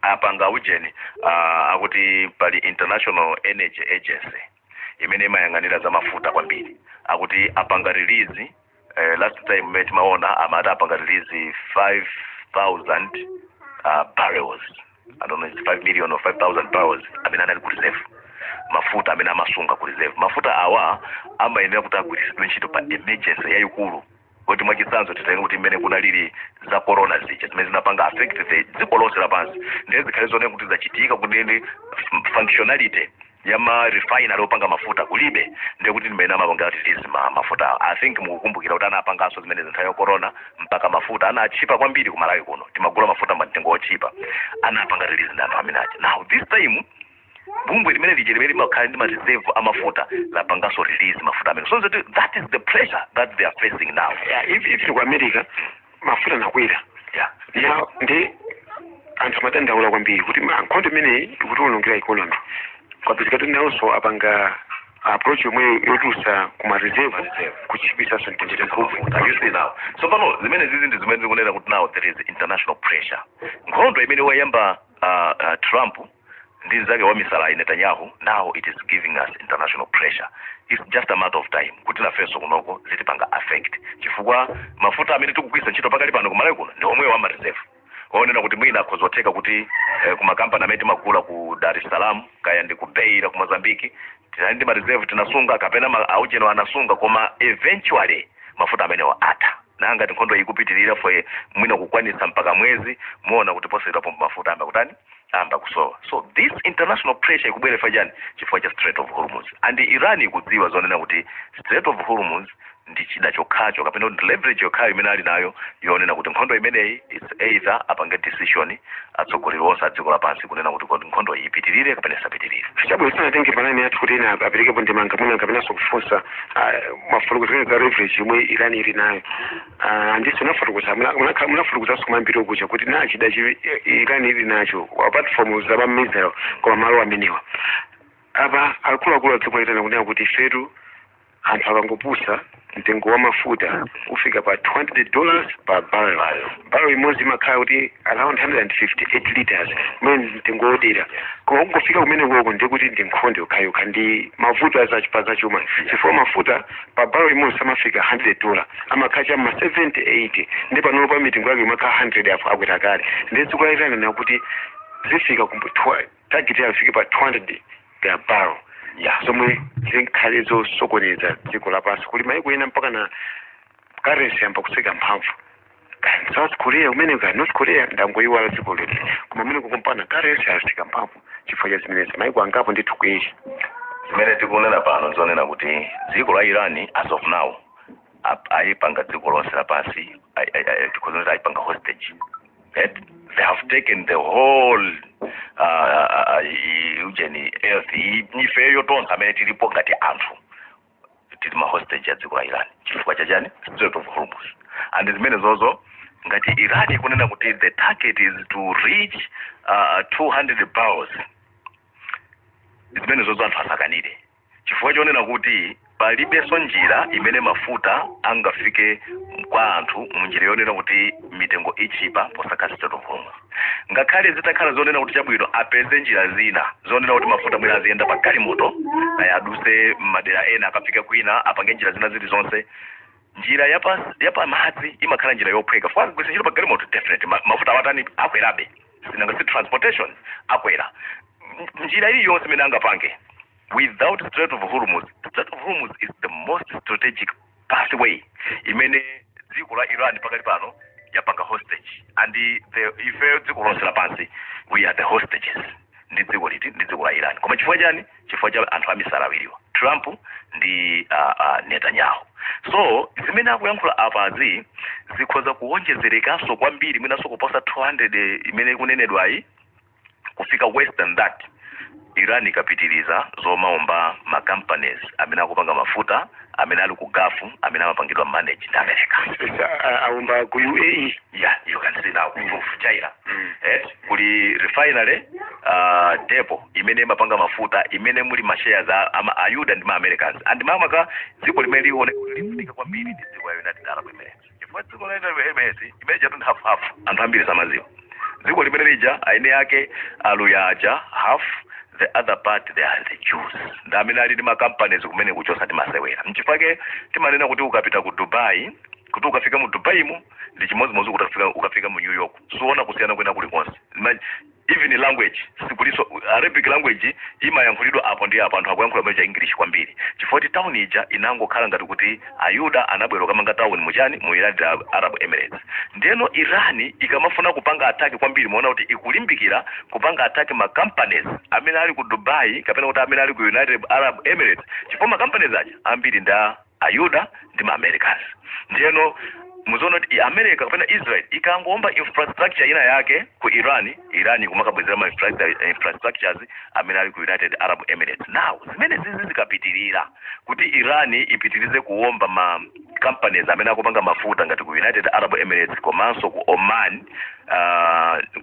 apanga ujeni akuti pali International Energy Agency imene imayang'anira za mafuta kwambiri akuti apanga release last time metimaona amati apanga release 5,000 barrels. I don't know if it's 5 million or 5,000 barrels amene anali ku reserve mafuta amene amasunga ku reserve. Mafuta awa amayenera kuti agwiritsidwe ntchito pa emergency yayikulu kuti mwachitsanzo titaona kuti mmene kunalili za corona zija zimene zinapanga affect dziko lonse lapansi ndiye zikhale zonena kuti zachitika kuti functionality ya ma refinery opanga mafuta kulibe ndiye kuti mmene amapanga release mafuta. I think mukukumbukira kuti anapanganso zimene nthawi ya corona mpaka mafuta anachipa kwambiri ku Malawi kuno timagula mafuta mtengo ochipa anapanga release ndi anthu amene aja. Now this time bungwe limene limene makhala ndi ma reserve amafuta lapanganso release mafuta amene. So that is the pressure that they are facing now. If ku America mafuta nakwera ya ndi anthu amadandaula kwambiri kuti nkhondo imeneyi ikuti ulongira economy kwapezeka kuti nawonso apanga approach yomwe yotusa kuma reserve kuchipisa sentendere mafuta. You see now. So pano zimene zizi ndi zimene zikunena kuti now there is international pressure. Nkhondo imene wayamba Trump ndi zake wamisala Netanyahu, now it is giving us international pressure. It's just a matter of time kuti nafenso kunoko zitipanga affect chifukwa mafuta amene tikugwisa ntchito pakali pano ku Malawi kuno ndi omwe wa reserve. Waonena kuti mwina akhozoteka kuti kuma kampani amene magula ku Dar es Salaam kaya ndi ku Beira ku Mozambique tinali ndi reserve tinasunga kapena aujeno anasunga koma eventually mafuta amene wa ata nanga nkhondo ikupitirira fwe mwina kukwanisa mpaka mwezi muona kuti posera pomba mafuta amba kutani amba kusowa. So this international pressure ikubwera fajani chifukwa cha Strait of Hormuz and Iran ikudziwa zonena kuti Strait of Hormuz ndi chida chokhacho kapena ndi leverage yokhayo imene ali nayo yonena kuti nkhondo imeneyi is either apange decision atsogoleri onse a dziko lapansi kunena kuti nkhondo iyi ipitirire kapena isapitirire. Chabwe sanatenge panani athu kuti ena aperekepo ndemanga mwina kapenanso kufunsa mafurukuzo za leverage yomwe Iran ili nayo. Ndiso munafurukuzaso kumambiri kucha kuti na chida Iran ili nacho apart from zaba missile koma malo amenewa. Apa akuluakulu adziko itana kunena kuti fetu anthu akangopusa mtengo wa mafuta ufika pa $200 per barrel. Barrel imodzi makhala kuti around 158 liters mwene mtengo wodera. Koma kungofika kumene kuko ndi kuti ndi nkhondo yokhayo ndi mafuta azachipaza chuma. Chifukwa mafuta pa barrel imodzi amafika $100 amakhacha ma 70-80 ndi pano pa mitengo yake makhala 100 apo akwera kale. Ndi dziko laitana na kuti zifika target yafike pa 200 per barrel. Somwe zinkhale zosokoneza dziko lapansi kuli mayiko ena mpaka na currency yamba kuseka mphamvu. South Korea umene ka North Korea ndangoyiwala dziko loti koma umene kukompana currency yasika mphamvu chifukwa cha zimenezi mayiko angapo ndithu kuishi. Zimene tikunena pano zonena kuti dziko la Iran as of now ayipanga dziko lonse lapansi tikunena ayipanga hostage. They have taken the whole ujeni earth ifeyo tonse amene tilipo ngati anthu tili ma hostage ya dziko la Iran chifukwa cha chani Strait of Hormuz and zimene zozo ngati Iran kunena kuti the target is to reach 200 barrels zimene zozo anthu asakanire chifukwa chonena kuti palibenso njira imene mafuta angafike kwa anthu munjira yonena kuti mitengo ichipa posakhala Strait of Hormuz. Ngakhale zitakhala zonena kuti chabwino apeze njira zina zonena kuti mafuta mwina aziyenda pa galimoto aduse madera ena akafika kwina apange njira zina zili zonse njira yapa madzi imakhala njira yophweka fwa kwese njira pa galimoto definitely mafuta awatani akwerabe sinanga si transportation akwera njira iyi yonse imene angapange without Strait of Hormuz. Strait of Hormuz is the most strategic pathway imene dziko la Iran pakali pano yapanga hostage and ife dziko lonse lapansi we are the hostages ndi dziko liti ndi dziko la Iran koma chifukwa chani chifukwa cha anthu amisala awiriwa Trump ndi Netanyahu. So zimene akuyankhula apazi zikhoza kuwonjezerekanso kwambiri mwinaso kuposa 200 imene kunenedwayi kufika worse than that. Iran ikapitiliza zomaomba ma companies amene akupanga mafuta amene ali ku Gulf amene amapangidwa manage ndi America. Aomba ku UAE. Yeah, you can see now proof China. Kuli refinery depot imene imapanga mafuta imene muli ma shares ama Ayuda ndi ma Americans and mamaka dziko limene lione kulifunika kwambiri ndi dziko la United Arab Emirates. Chifukwa dziko la United Arab Emirates imene jatu half anthu ambiri samaziwa. Dziko limene lija aine yake aluyaja half the other part they are the Jews. Ndamene ali ndi ma companies kumene kuchosa ndi masewera. Mchifake timanena kuti ukapita ku Dubai, kuti ukafika mu Dubai mu ndi chimozimozi ukafika mu New York. Suona kusiyana kwena kuli konse. Even in language, sikuliso Arabic language imayankhulidwa apo ndi apo anthu akuyankhula macha English kwambiri. Chifukwa town ija inangokhala ngati kuti Ayuda anabwera kamanga town muchani mu United Arab Emirates. Ndeno Iran ikamafuna kupanga attack kwambiri muona kuti ikulimbikira kupanga attack ma companies amene ali ku Dubai kapena kuti amene ali ku United Arab Emirates. Chifukwa ma companies aja ambiri nda Ayuda ndi ma Americans. Ndeno muzono America kapena Israel ikangomba infrastructure ina yake ku Iran kumakabwezera ma infrastructures amene ali ku United Arab Emirates. Now zimene zizi zikapitirira kuti Iran ipitirize kuomba ma companies amene akupanga mafuta ngati ku United Arab Emirates komanso ku Oman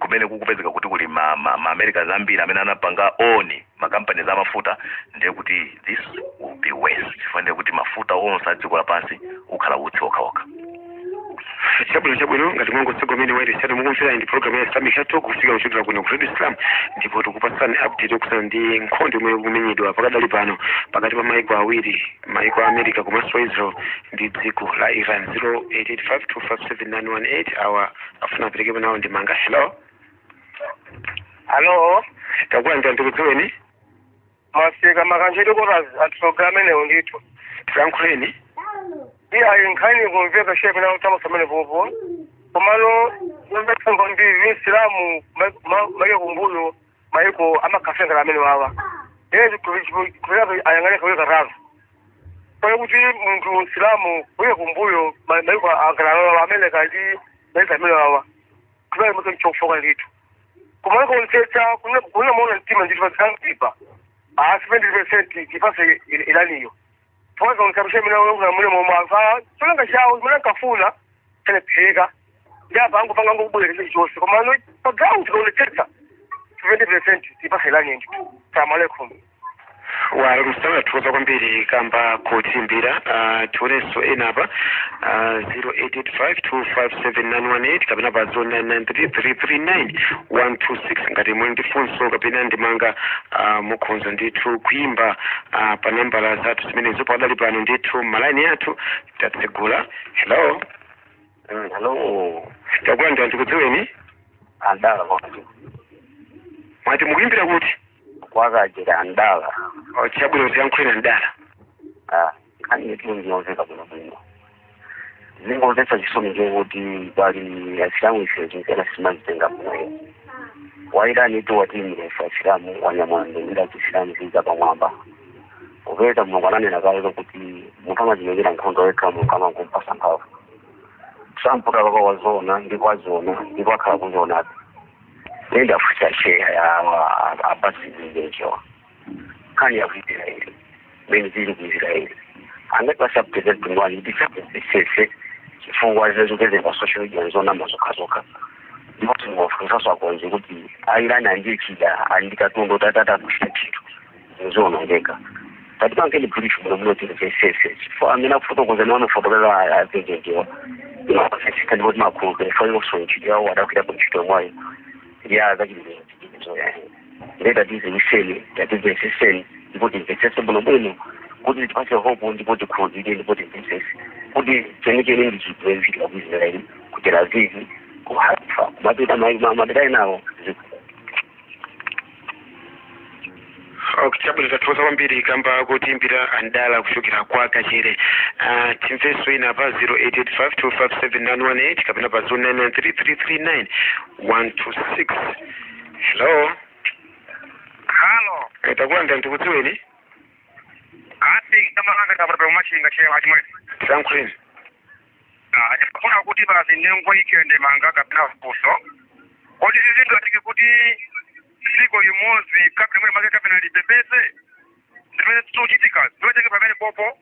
kumene kukupezeka kuti kuli ma Americans ambiri amene anapanga oni ma companies amafuta ndiye kuti this will be waste chifukwa kuti mafuta onse adziko lapansi ukhala utsi okhaokha. Chabwino ngati mwangu tsego mene wairi sana mukumvera ndi program ya Islamic Talk kufika kuchokera kuno ku Radio Islam ndipo tukupasani update kusana ndi nkhondo imwe kumenyedwa pakadali pano pakati pa maiko awiri maiko a America komanso Israel ndi dziko la Iran. 0885257918 awa afuna apereke nawo ndi manga. Hello takwanja ndikudziweni masika makanjito korazi atusogamene undito tiyankhuleni iya inkhani kumveka shepe na utama samene popo komano nembetsango ndi Islamu maike kumbuyo maiko amakafenga amene wawa kuleka ayangane kuleka razo kwa kuti munthu Islamu kuye kumbuyo maiko akalala amene kali maiko amene wawa kwa mutu chofoka litu komano konsetsa kuna mona ntima ndito vazikangipa 70% kipase ilaniyo Pwaka unikabisha mina mwile mwaka Tulanga shao, mwile kafuna Tene pega Ndiyapa angu panga angu kubule kise jose Kwa manu Pagao tika uniketa 20% Tipa helani yengi Salamu alaikum Wa mstanga tukoza kwa mbili kamba kutimbira tuoneso enaba 0885257918 kabina bazo 993339 ngati mwendi funso kabina ndimanga mukhonza nditu kuimba pa nambala zathu zimenezo padali pano nditu malaini yathu tatsegula. Hello. Hello. Takwanja ndikudziweni? Andala mwati mukuimbira kuti? Kwakajira andala. Chabwino tiyankhuleni andala. Kani yetu ndiozeka kuno kuno. Zingozesa chisomi njokuti bali Islamu ifekinkela simazitenga mweyo. Waira nitu watimile Islamu wanyamwandengila Islamu ziza pamwamba. Uveta mwanganane na kaweza kuti mkama jimegila nkhondo weka mkama kumpasa mpavu. Trump kawaka wazona, ndiko wazona, ndiko akala kuzona. Nenda fucha sheha ya abasi zilejewa. Kani ya Israeli. Benzili ku Israeli. Angeka sa president mwani bisa sese chifukwa zezungeze pa social media zona mazokazoka ndikuti ngofunsa swakonje kuti airani andichida andikatondo tatata kushitiro zvinozonongeka tati pangeni brief munoti vsese chifukwa amene akufotokoza ni vanofotokera apengengewa inofasika ndikuti makuru kefanya kusonchidwa wadakuita kunchito mwayo yakachilizo yahe ndeta tizimiseni tatibveseseni ndikuti mvesese buno bwino kuti tipase hope ndikuti khuzike ndikuti mvesese kuti chenicheni ndichibwezika kuisraeli kutera vivi kuhaifa kumapita madai nawo okuthabula tathokoza kwambiri kamba kutimbira andala kuchokera kwa kachere timveso ina pa 0885257918 kapena pa 0993339126 hello takulanda ndikudziweni ati kamalanga kapata umachinga chewa chimwe tranquil achifuna kuti basi nengo ikende manga kapena kuso kodi zizinto atike kuti liko yumozi kabla mwe mage kapena libebeze ndimene tuchitika ndiweteke pamene popo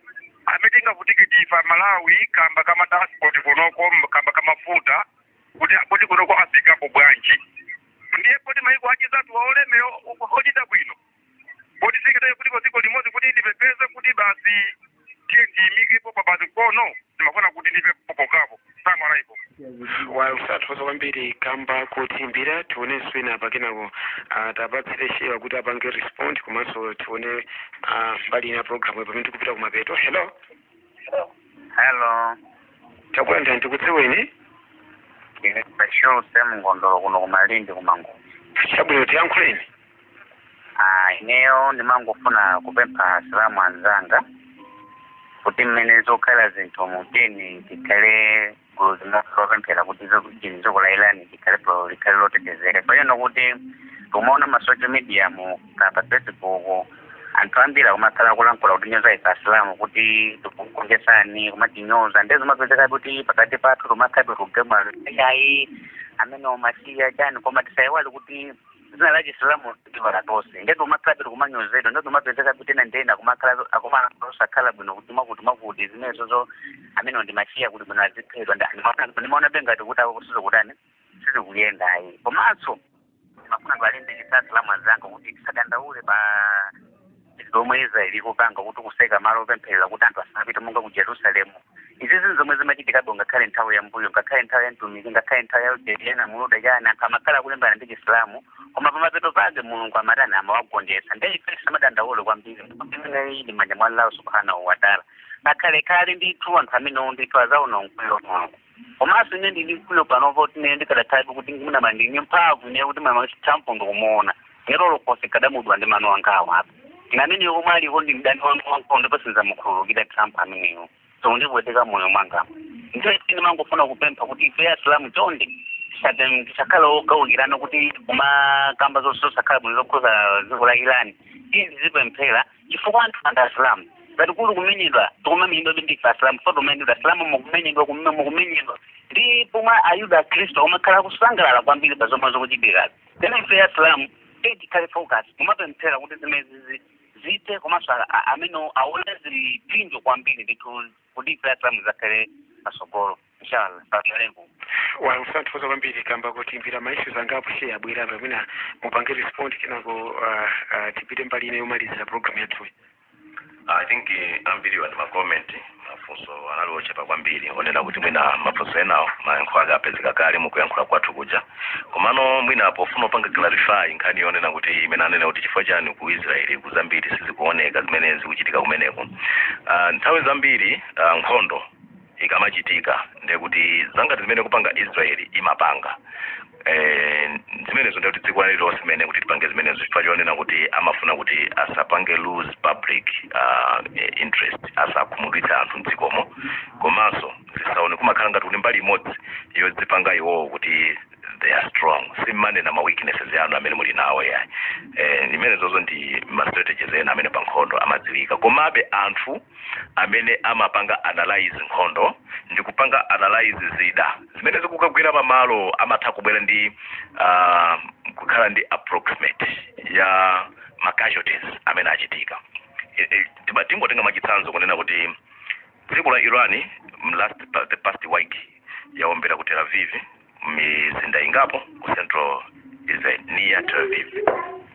ametenga kutiketi fa Malawi kamba kama transport kunoko kamba kama futa kuti kunoko Afrika po bwanji ndiye kuti maiko achizatu waolemeo ukuhojita bwino kodi sikataye kuti koziko limozi kuti libebeze kuti basi ndiyimikepo pa basi kono ndimafuna kuti ndipe popo kapo samara ipo wasathokoza kwambiri kamba kutimbira tionenso ina pakenako tapatsire shewa kuti apange respond komanso tione mbali ina programu pamene tikupita kumapeto hello takulanda ndikudziweni ine pasho semngondolo kuno kumalindi kumango chabwino tiyankhuleni ineyo ndimangofuna kupempha salamu anzanga kuti mmene zokhala zinthu muteni tikhale gulu zimopemphera kuti zokulailani tikhale lotetezeka payeno kuti tumaona ma social media mu kapa Facebook anthu ambiri kumakhala kulankhula kuti nyoza ife asilamu kuti tikukonjesani kumatinyoza ndezi mapezeka kuti pakati pathu tumakhabe kugema ayi amene umasiya chani koma tisaiwali kuti zina la Islamu tivaratose ndeto makhabe kumanyozedwa ndeto mapezeka kuti ndena kumakhala akumana bwino kuti makuti zimezo zo amene ndimasiya kuti bwino azikhetwa ndimaona bengati kuti akusizo kudani sizo kuyenda ayi komanso mafuna balinde Islamu azanga kuti tisadandaule pa zomwe Israeli kupanga kuti kuseka malo pemphera kuti anthu asapite monga ku Jerusalemu izi zomwe zimachitika ngakhale nthawi ya mbuyo ngakhale nthawi ya mtumiki ngakhale nthawi ya ujena muluda jana amakhala kulembana ndi Islamu koma pamapeto pake Mulungu amatana amawagondesa ndiye ife samadandaule kwambiri imene ili manja mwa Allah subhanahu wa ta'ala ngakhale kale ndithu anthu amene ndithu azaona mkwiyo mwangu komanso ine ndili mkwiyo panopo tine ndikadatayipo kuti ngimuna mandinye mphamvu ine kuti mama chitampo ndikumuona ngero lokose kadamudwa ndi mano angawa apa ngamene umali hondi ndani wangu pasinza mukhululukira Trump ameneyo so ndibweteka moyo mwanga ndine mangofuna kupempha kuti ife Islamu chonde tisakhala ogawukirana kuti kumakamba zosakhala bwino zokhuza dziko la Irani izi zipemphera chifukwa anthu anda Islamu ngati kuli kumenyedwa tikumamenyedwa ndi Islamu fotomenyedwa Islamu mukumenyedwa ndipo mwa Ayuda Akristo umakhala kusangalala kwambiri pa zomwe zokuchitika tena ife Islamu tikhale focus kumapemphera kuti zimezi zite komanso amene aone zipinjo kwambiri ndithu kuti ife Islamu zakhale pasogolo inshallah palengo wasathokoza kwambiri kamba kutimbira maishu zangapo she abwera pamene mupange respond kinako tipite mbali ine yomalizira program yathu I think ambiri wa comment mafunso analochepa kwambiri onena kuti mwina mafunso enawo mayankho apezeka kale mukuyankhula kwathu kuja komano mwina apo funa upanga clarify nkhani onena kuti imene anena kuti chifukwa chani ku Israeli kuzambiri sizikuoneka zimene zikuchitika kumeneko nthawi zambiri nkhondo ikamachitika ndekuti zangati zimene kupanga Israeli imapanga zimene zonde kuti dziko lero zimene kuti tipange zimene zifika chonena kuti amafuna kuti asapange lose public interest asakhumudwitsa anthu mdzikomo komanso zisaone kumakhala ngati kuti mbali imodzi iyo zipanga iwowo kuti they are strong simane na ma weaknesses yanu amene muli nawo ya imene zozo ndi ma strategies ena amene pa nkhondo amadziwika komabe anthu amene amapanga analyze nkhondo ndi kupanga analyze zida zimene zikukagwira pamalo amatha kubwera ndi kukhala ndi approximate ya ma casualties amene achitika tingotenga machitsanzo kunena kuti dziko la Irani the past week yaombera ku Tel Aviv mizinda ingapo ku central Israel near Tel Aviv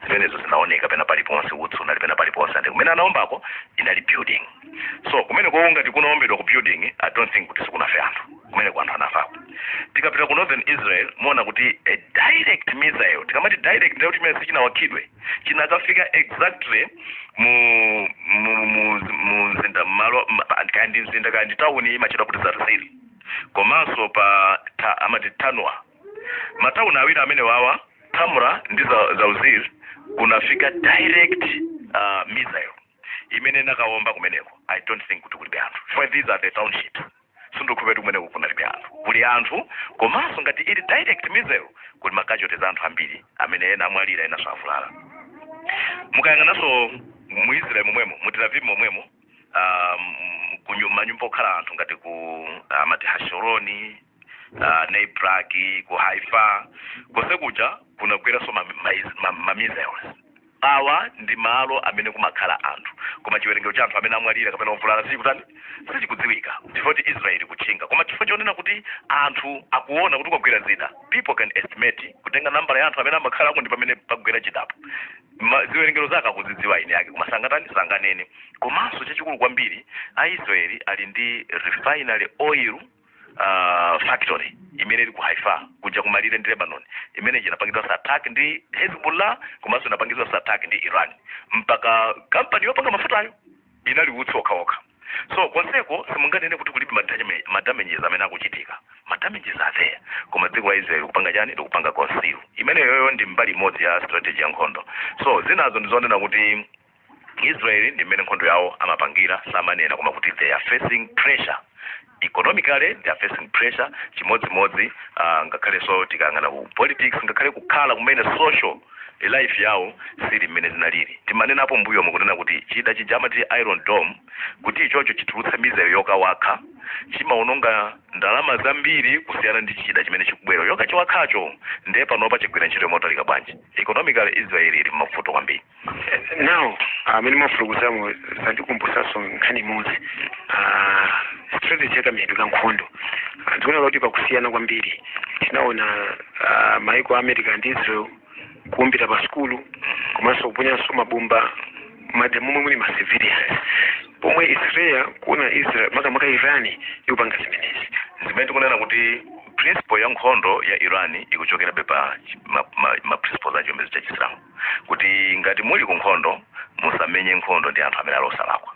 zimenezo zinaoneka pena paliponse utsu nali pena paliponse ande kumene anaombako inali building. So kumene kuonga tikunaombedwa ku building, I don't think kuti sikunafe anthu kumene ku anthu anafapo. Tikapita ku northern Israel muona kuti a direct missile, tikamati direct ndio timene sichinawakhidwe chinakafika exactly mu mzinda malo kandi mzinda kandi town imachita kuti Zarziri komanso pa amati Tanwa matauni awiri amene wawa Tamra ndi Zarziri kunafika direct missile imene nakaomba kumeneko. I don't think kuti kuli anthu, for these are the townships sindokhupetu kumeneko kunalibe anthu, kuli anthu komanso ngati ili direct missile kuli makajoti za anthu ambiri amene ena amwalira ena swavulala. Mukayang'ananso mu Israel momwemo mu Tel Aviv momwemo manyumba okhala anthu ngati ku amati Hashoroni Neibraki ku Haifa kose kuja kunagwera so missiles. Awa ndi malo amene kumakhala anthu koma chiwerengero cha anthu amene amwalira kapena ovulala sikutani sichikudziwika chifukwa Israel kuchinga koma chifukwa chonena kuti anthu akuona kuti kwagwera zida. People can estimate kutenga nambala ya anthu amene amakhala ndi pamene pagwera chidapo ziwerengero zake akuzidziwa ine yake kumasangatani sanganene. Komanso chachikulu kwambiri Aisraeli ali ndi refinery oil factory imene ili ku Haifa kuja kumalire ndi Lebanon imene inapangidwa attack ndi Hezbollah komanso inapangidwa attack ndi Iran mpaka company yopanga mafutayo inali utsi okhaokha. So konseko simunganene kuti kulibe madamages amene akuchitika. Madamages are there koma dziko la Israel kupanga chani ndikupanga conceal imene yoyo ndi mbali imodzi ya strategy ya nkhondo. So zinazo ndizonena kuti Israel ndi mmene nkhondo yawo amapangira samanena koma kuti they are facing pressure economically, they are facing pressure chimodzimodzi ngakhale so tikangana ku politics ngakhale kukhala kumene social life yawo sili mmene zinalili. Timanena apo mbuyo mukunena kuti chida chijama ti Iron Dome kuti ichocho chitulutsa mizero yoka wakha chimaononga ndalama zambiri kusiyana ndi chida chimene chikubwera yoka chiwakhacho ndiye panopa chigwira ntchito motalika bwanji. Economically Israel ili mafuto kwambiri. Now amene mafulukuzamo zandikumbusaso nkhani imodzi strategy yaka miyedu nkhondo ndikuona kuti pakusiyana kwambiri tinaona maiko a America ndi Israel kuumbira pa skulu komanso kuponyanso mabomba mademomwe muli ma civilians pomwe Israel kuona Israel makamaka Irani yopanga zimenezi. Zimene tikunena kuti principle ya nkhondo ya Irani ikuchokera pepa ma principles acho mbezi cha Chisilamu kuti ngati muli ku nkhondo musamenye nkhondo ndi anthu amene alosalakwa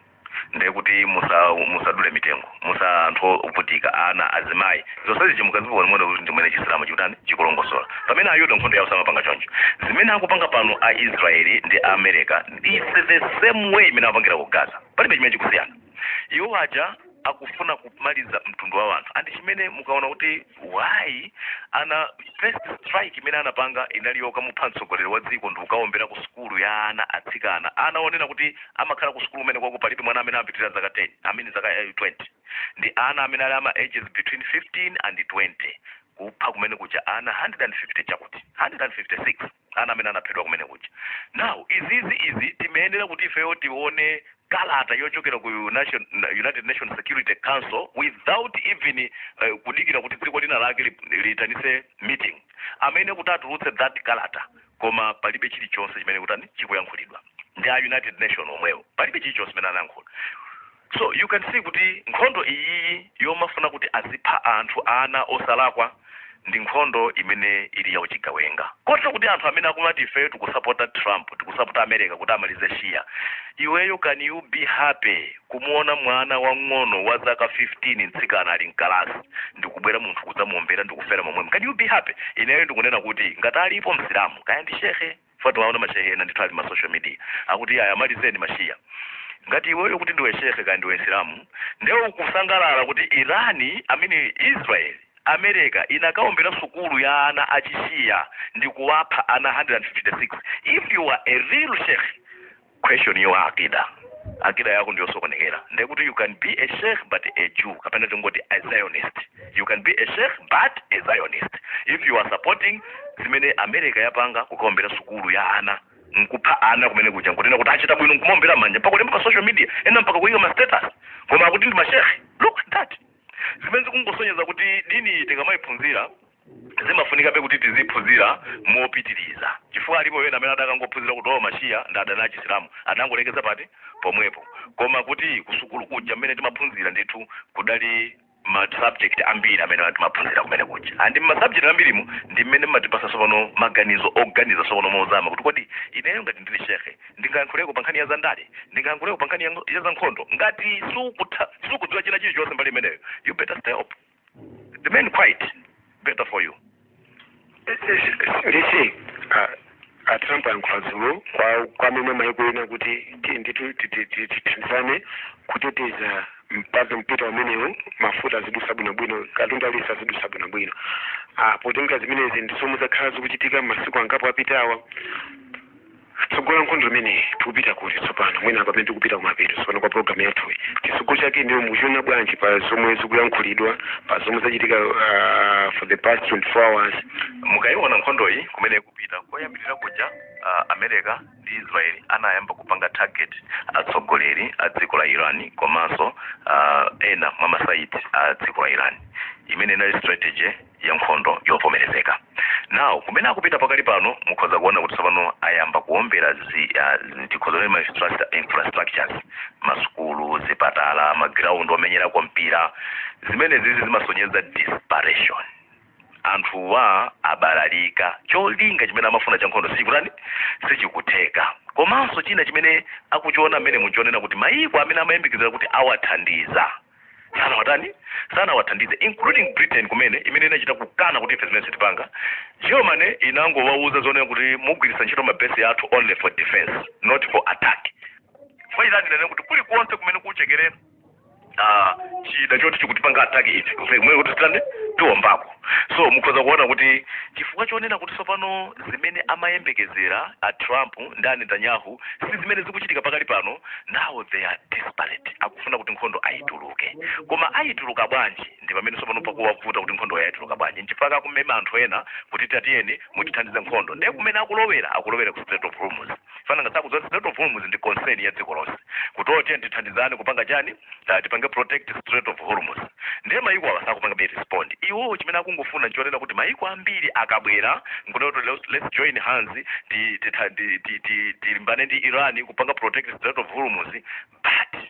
ndiye kuti musadule mitengo musa anthu ovutika ana azimayi zonse zichimukazipo mwana kuti ndi mwene Chisilamu chikutani chikulongosola pamene ayuda nkhondo yawo samapanga choncho. Zimene akupanga pano a Israeli ndi America is the same way imene apangira ku Gaza palibe chimene chikusiyana. Iwo aja akufuna kumaliza mtundu wa anthu andi chimene mukaona kuti why ana first strike imene anapanga inali yoka mupha mtsogoleri wa dziko ndi ukaombera ku skulu ya ana atsikana anaonena kuti amakhala ku skulu umene kwako palibe mwana amene apitirira zaka 10 amene zaka 20 ndi ana amene ali ama ages between 15 and 20 kupha kumene kuja ana 150 chakuti 156 ana amene anaphedwa kumene kuja. Now izi timeendera kuti ifeyo tione kalata yochokera ku United Nations Security Council without even kudikira kuti dziko lina lake litanise meeting amene kuti atulutse that kalata koma palibe chilichonse chimene kutani chikuyankhulidwa ndi a United Nations omwewo palibe chilichonse chimene anayankhula. So you can see kuti nkhondo iyi yomafuna kuti azipha anthu ana osalakwa ndi nkhondo imene ili ya uchigawenga kotero kuti anthu amene akumati ife tikusupporta Trump tikusupporta America kuti amalize Shia. Iweyo can you be happy kumuona mwana wang'ono wa zaka 15 mtsikana ali mkalasi ndikubwera munthu kudzamuombera ndikufera momwe? Can you be happy? Ineyo ndikunena kuti ngati alipo msilamu kaya ndi shehe fatu waona mashehe na ndithu ali ma social media akuti aya amalizeni mashia ngati iweyo kuti ndiwe shehe kaya ndiwe msilamu ndewe ukusangalala kuti Irani amene Israel America inakaombera sukulu ya ana achishia ndikuwapha ana 156. If you are a real sheikh, question your akida yako ndio sokonekera ndekuti you can be a sheikh but a Jew kapena ngoti a Zionist. You can be a sheikh but a Zionist if you are supporting zimene America yapanga kukaombera sukulu ya ana nkupa ana kumene kuja nkunena kuti achita bwino nkumombera manja mpaka kulemba pa social media ena mpaka kuyika ma status koma akuti ndi mashehe. Look at that. Zimene zikungosonyeza kuti dini tikamayiphunzira zimafunika pe kuti tiziphunzira mopitiriza. Chifukwa alipo wena amene adakangophunzira kuti o mashiya ndi adani a Chisilamu adangolekeza pati pomwepo. Koma kuti kusukulu kuja mmene timaphunzira ndithu kudali ma subject ambiri amene timaphunzira kumene kuja. Andi ma subject ambirimu ndi mmene matipasa sono maganizo oganiza sono mozama kuti kodi ineyo ngati ndili shekhe ndingayankhuleko pa nkhani ya zandale ndingayankhuleko pa nkhani ya zankhondo ngati sukudziwa china chilichonse mbali imeneyo, you better stay up. Remain quiet. Better for you. Listen, Trump yankhulazulo kwa mema mayikwena kuti nditu tithandizane kuteteza mpaka mpita wamenewo mafuta zidusa bwinobwino katundu alisa zidusa bwinobwino. Potenga zimenezi ndisomo zakhala zikuchitika masiku angapo apitawa. Tsogola nkhondo imene tikupita kuti tsopano mwina pamene tikupita kumapeto tsopano kwa program yathu tisogolo chake ndiyo muchiona bwanji pa zomwe zikuyankhulidwa pa zomwe zachitika for the past 24 hours. Mukayiona nkhondo iyi kumene ikupita koyambirira kuja America ndi Israel anayamba kupanga target atsogoleri a dziko la Iran komanso ena mwa masaiti a dziko la Iran imene inali strategy ya nkhondo yovomerezeka. Now kumene akupita pakali pano mukhoza kuona kuti tsopano ayamba kuombera ndikhozolera ma infrastructures, masukulu, zipatala, maground omenyera mpira. Zimene zizi zimasonyeza desperation. Anthuwa abalalika cholinga chimene amafuna cha nkhondo sichikuteka. Komanso china chimene akuchiona mmene muchionera kuti mayiko amene amayembekeza kuti awathandiza sana wathandize including Britain kumene imene inachita kukana kuti zimene sitipanga. Germany inangowauza zonena kuti mugwiritsa ntchito mabase athu only for defense not for attack. Kwa Iran inene kuti kuli konse kumene kuchekerera chida choti chikutipanga attack iti kumwe kuti titande tiwombako. So mukhoza kuona kuti chifukwa chonena kuti tsopano zimene amayembekezera a Trump ndani Netanyahu si zimene zikuchitika pakali pano. Now they are desperate. Akufuna kuti nkhondo ayituluke. Koma ayituluka bwanji ndi pamene tsopano pakuwavuta kuti nkhondo ayituluka bwanji. Nchifukwa kumema anthu ena kuti tatiyeni mutithandize nkhondo. Ndiye kumene akulowera ku Strait of Hormuz. Fana ngasaku za Strait of Hormuz ndi concern ya dziko lonse. Kuti tithandizane kupanga chani tipange protect Strait of Hormuz. Ndiye mayiko awasakupanga be respond. Iwo chimene akungofuna nchionera kuti mayiko ambiri akabwera nkunoto let's join hands tilimbane ndi Iran kupanga protect Strait of Hormuz, but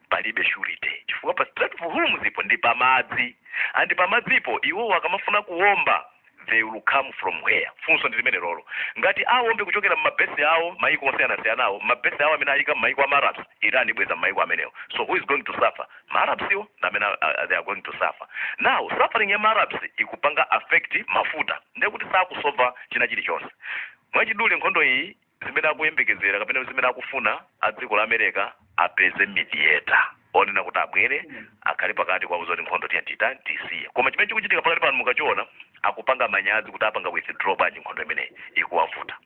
palibe surety. Chifukwa pa Strait of Hormuz ipo ndi pamadzi. Andi pamadzipo iwo akamafuna kuwomba they will come from where? Funso ndi limene lolo. Ngati awombe kuchokera mabase awo mayiko osiyana-siyanawo mabase awo amene ayika mayiko Arabs, Iran ibweza mayiko amenewo. So who is going to suffer? Arabs yo na amene they are going to suffer. Now suffering ya Arabs ikupanga affect mafuta. Ndiye kuti sakusolva china chilichonse. Mwachidule nkhondo iyi zimene akuyembekezera kapena zimene akufuna a dziko la America apeze mediator onena kuti abwere akhale pakati kwa uzoti nkhondo tisiye. Koma chimene chikuchitika pakati pano mukachiona akupanga manyazi kuti apanga withdraw bwanji nkhondo imene ikuwavuta.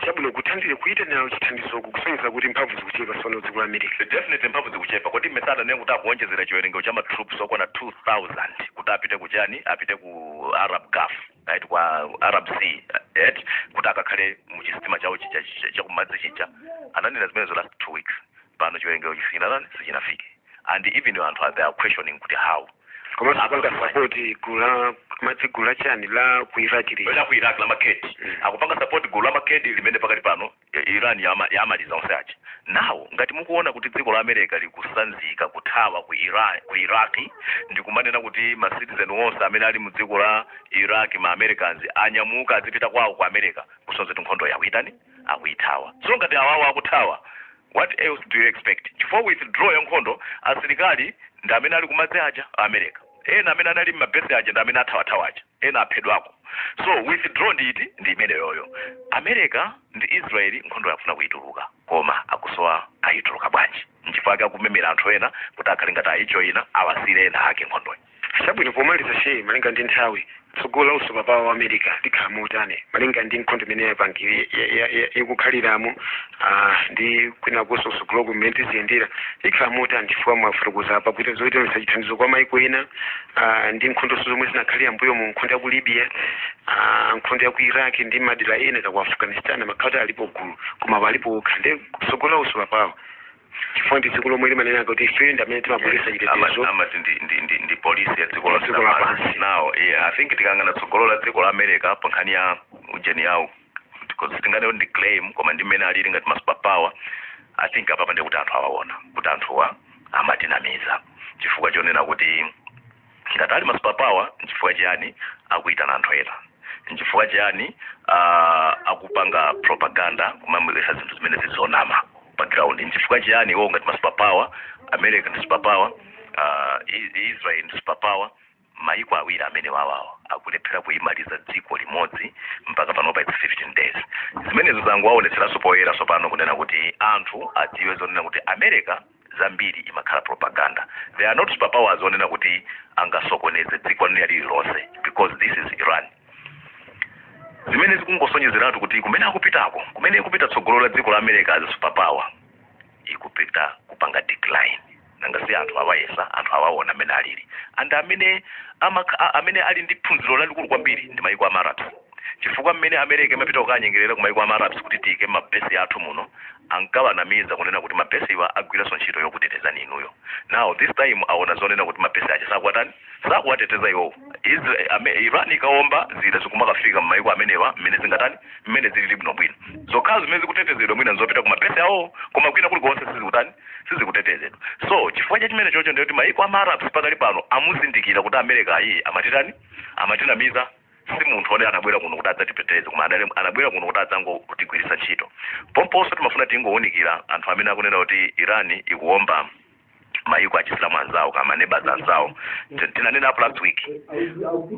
Chabwino kuthandire kuita nawo chithandizo kusonyeza kuti mphamvu zikuchepa sono dziko la America. Definitely mphamvu zikuchepa kuti mesada nengu kuti akuonjezera chiwerengero cha troops okwana 2000 kuti apite kuchani apite ku Arab Gulf right kwa Arab Sea kuti akakhale mu chistima chawo cha kumadzi chicha. Ananena zimenezo last 2 weeks pano chiwerengero sichinafike. And even anthu they are questioning kuti how. Koma akupanga support gula chani la ku Iraq la maketi. Akupanga support gula maketi limene pakati pano Iran yamaliza onseachi. Now ngati mukuona kuti dziko la America likusanzika kuthawa ku Iraq ndikumanena kuti ma citizen wonse amene ali mu dziko la Iraq ma Americans anyamuka azipita kwawo ku America kusonza nkhondo yakuitani akuithawa. So ngati awawo akuthawa, what else do you expect? Before withdraw ya nkhondo asilikali ndi amene ali kumadzi aja America. Ena amene anali mabase aja ndi amene athawathawaja. Ena aphedwako. So withdraw ndi imene yoyo. America ndi Israel nkhondo yakufuna kuituluka. Koma akusowa ayituluka bwanji. Nchifukwa kumemera anthu ena kuti akhale ngati ayijoyina awasire ena ake nkhondo. Chabwino pomaliza shehe malinga ndi nthawi tsogola uso papa wa America tikhamutane malinga ndi nkhondo imene yapangire ikukhaliramo ndi kwina kuso usogolo kumene ziyendera ikhamutane ndifua mwafurukuza apa kuti zoita misachithandizo kwa mayiko ena ndi nkhondo zomwe zinakhalira mbuyo mu nkhondo ya ku Libya nkhondo ya ku Iraq ndi madera ena ku Afghanistan makhala alipo gulu koma palipo khande kusogola usula pawo chifukwa ndi dziko lomwe limanena kuti ife ndi amene timapulisa chitetezo amati ndi polisi ya dziko lapansi. Now I think tikangana tsogolo la dziko la America pa nkhani ya ujeni yawo because tingane ndi claim koma ndi mmene alili ngati super power. I think apa pande kuti anthu awaona kuti anthuwa amatinamiza chifukwa chonena kuti ngati ali super power chifukwa chiyani akuitana anthu ena chifukwa chiyani akupanga propaganda kumamwelesa zinthu zimene zizonama background chifukwa chiyani iwo ngati super power America ndi super power Israel ndi super power maiko awiri amene wawawo akulephera kuyimaliza dziko limodzi mpaka panopa it's 15 days. Zimenezo zangu waonetseranso poyera sopano kunena kuti anthu adziwe zonena kuti America zambiri imakhala propaganda. They are not superpowers onena kuti angasokoneze dziko lililonse because this is Iran. Zimene zikungosonyezeratu kuti kumene akupitako kumene ikupita tsogolo la dziko la America as a superpower ikupita kupanga decline. Nangasi anthu awayesa anthu awaona amene alili and amene ali ndi phunziro lalikulu kwambiri ndi maiko Arabs chifukwa mmene America imapita kukanyengerera ku maiko Arabs kuti tike mabesi athu muno ankawanamiza kunena kuti mabesi iwa agwiraso ntchito yokuteteza inuyo. Now this time aona zonena kuti mabesi ache sakuwateteza iwo Iran ikaomba zida zikumakafika m'maiko amenewa mmene zilili bwinobwino zokhala zimene zikutetezedwa mwina nzopita ku mabesi awo koma kwina kulikonse sizikutetezedwa. So chifukwa cha chimene chocho ndiyo kuti maiko Arabs pakali pano amuzindikira kuti America iyi amatinamiza si munthu one anabwera kuno kuti adzatipeteze koma anabwera kuno kuti adzangotigwirisa ntchito. Pomponso timafuna tingowunikira anthu amene akunena kuti Iran ikuomba maiko achisilamu anzawo kama neighbors anzawo. Tinanena last week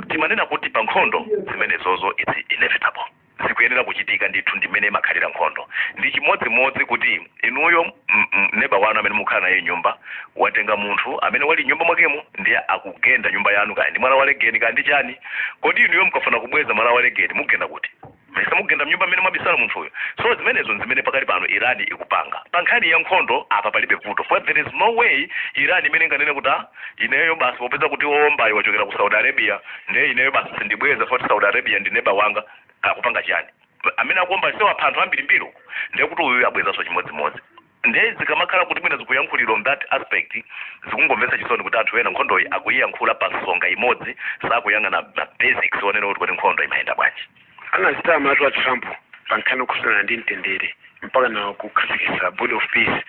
timanena kuti pa nkhondo zimenezozo it's inevitable zikuyenera kuchitika ndithu ndimene makhalira nkhondo. Ndi chimodzimodzi kuti inuyo neighbor wanu amene mukhala naye nyumba watenga munthu amene wali nyumba mwakemo ndiye akugenda nyumba yanu kaya ndi mwana wa legeni kaya ndi chani kodi inuyo mukafuna kubweza mwana wa legeni mugenda kuti mesa mugenda mnyumba amene mwabisala munthuyo. So zimenezo zimene pakali pano Iran ikupanga pa nkhani ya nkhondo apa palibe vuto for there is no way Iran imene nganene kuti ineyo basi popeza kuti wombayo wachokera ku Saudi Arabia ndiye ineyo basi sindibweza for Saudi Arabia ndi neighbor wanga akupanga chani amene akuomba sewa anthu ambiri mbiro ndiye kuti uyu abwezaso chimodzimodzi. Ndiye zikamakhala kuti mwina zikuyankhulira on that aspect zikungomvetsa chisoni kuti anthu ena nkhondoyi akuyiyankhula pa nsonga imodzi sakuyang'ana na basics onena kuti nkhondo imayenda bwanji. Anachita amatu a Trump pankhani yokhuzana ndi mtendere mpaka na kukhazikitsa board of peace.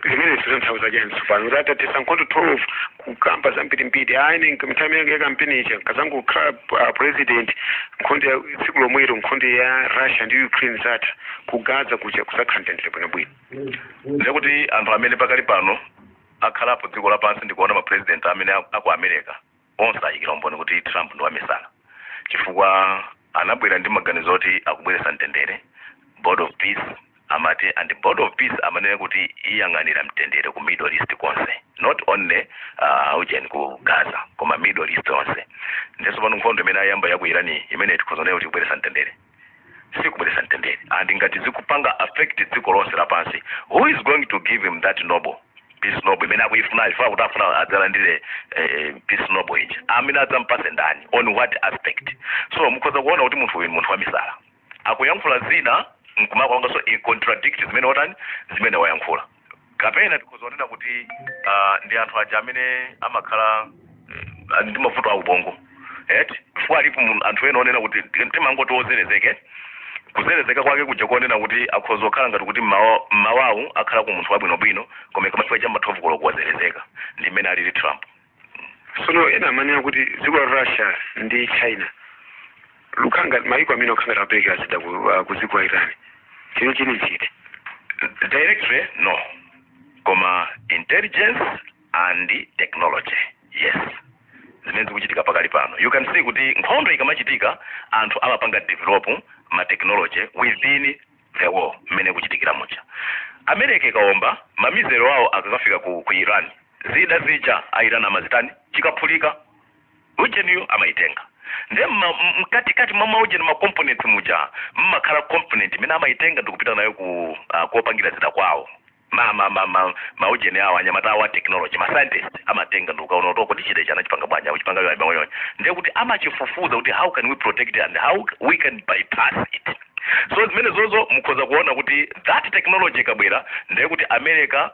Zimene zizonthauza jani tsopano kuti atatesa nkhondo 12 kukamba zambirimbiri ayi nthawi yake yakampenecha kazangu kukhala president nkhondo ya tsiku lomwero nkhondo ya Russia ndi Ukraine zatha kugaza kuja kusakhandenzere bwinobwino. Ndiye kuti anthu amene pakali pano akhalapo dziko lapansi ndikuona ma president amene aku America onse ayikira umboni kuti Trump ndi wamisala chifukwa anabwera ndi maganizo oti akubweretsa mtendere board of peace amati and board of peace amanena kuti iyang'anira mtendere ku Middle East konse not only ujeni ku Gaza koma Middle East onse. Ndiso pano nkhondo imene ayamba ya ku Iran imene tikuzonera kuti kubweretsa mtendere sikubweretsa mtendere and ngati zikupanga affect dziko lonse lapansi who is going to give him that peace noble imene akuyifuna ifa kuti afuna adzalandire peace noble iji amene adzampase ndani on what aspect. So mukhoza kuona kuti munthu uyu munthu wamisala akuyankhula zina nkumakwanga so contradict zimene wayankhula kapena tikuzonena kuti ndi anthu aja amene amakhala ndi mavuto a ubongo chifukwa alipo anthu ena onena kuti timangoti ozerezeke kuzerezeka kwake kuja kuonena kuti akhoza kukhala ngati kuti mmawawu akhala ku munthu wabwinobwino koma ikamafika cha mathovu kolo kuwazerezeka ndi mmene alili Trump. Sono ena amanena kuti dziko la Russia ndi China lukhanga maiko amene okhanga tapeka zida ku dziko la Iran chini directly no koma intelligence and technology yes zimene zikuchitika pakali pano. You can see kuti nkhondo ikamachitika anthu amapanga develop ma technology within the war mmene kuchitikira mucha. America ikaomba mamizero wao akakafika ku Iran zida zija Iran amazitani chikaphulika ujeniyo amaitenga ndiye mkatikati mwa ujeni ma components muja mmakhala component imene amaitenga ndikupita nayo kuopangira zida kwawo maujeni awo anyamata wa technology ma scientist amatenga nduka unotoka kuti chide chana chipanga bwanya uchipanga yo abayo ndiye kuti amachifufuza kuti how can we protect it and how we can bypass it. So zimene zozo mukhoza kuona kuti that technology kabwera ndiye kuti America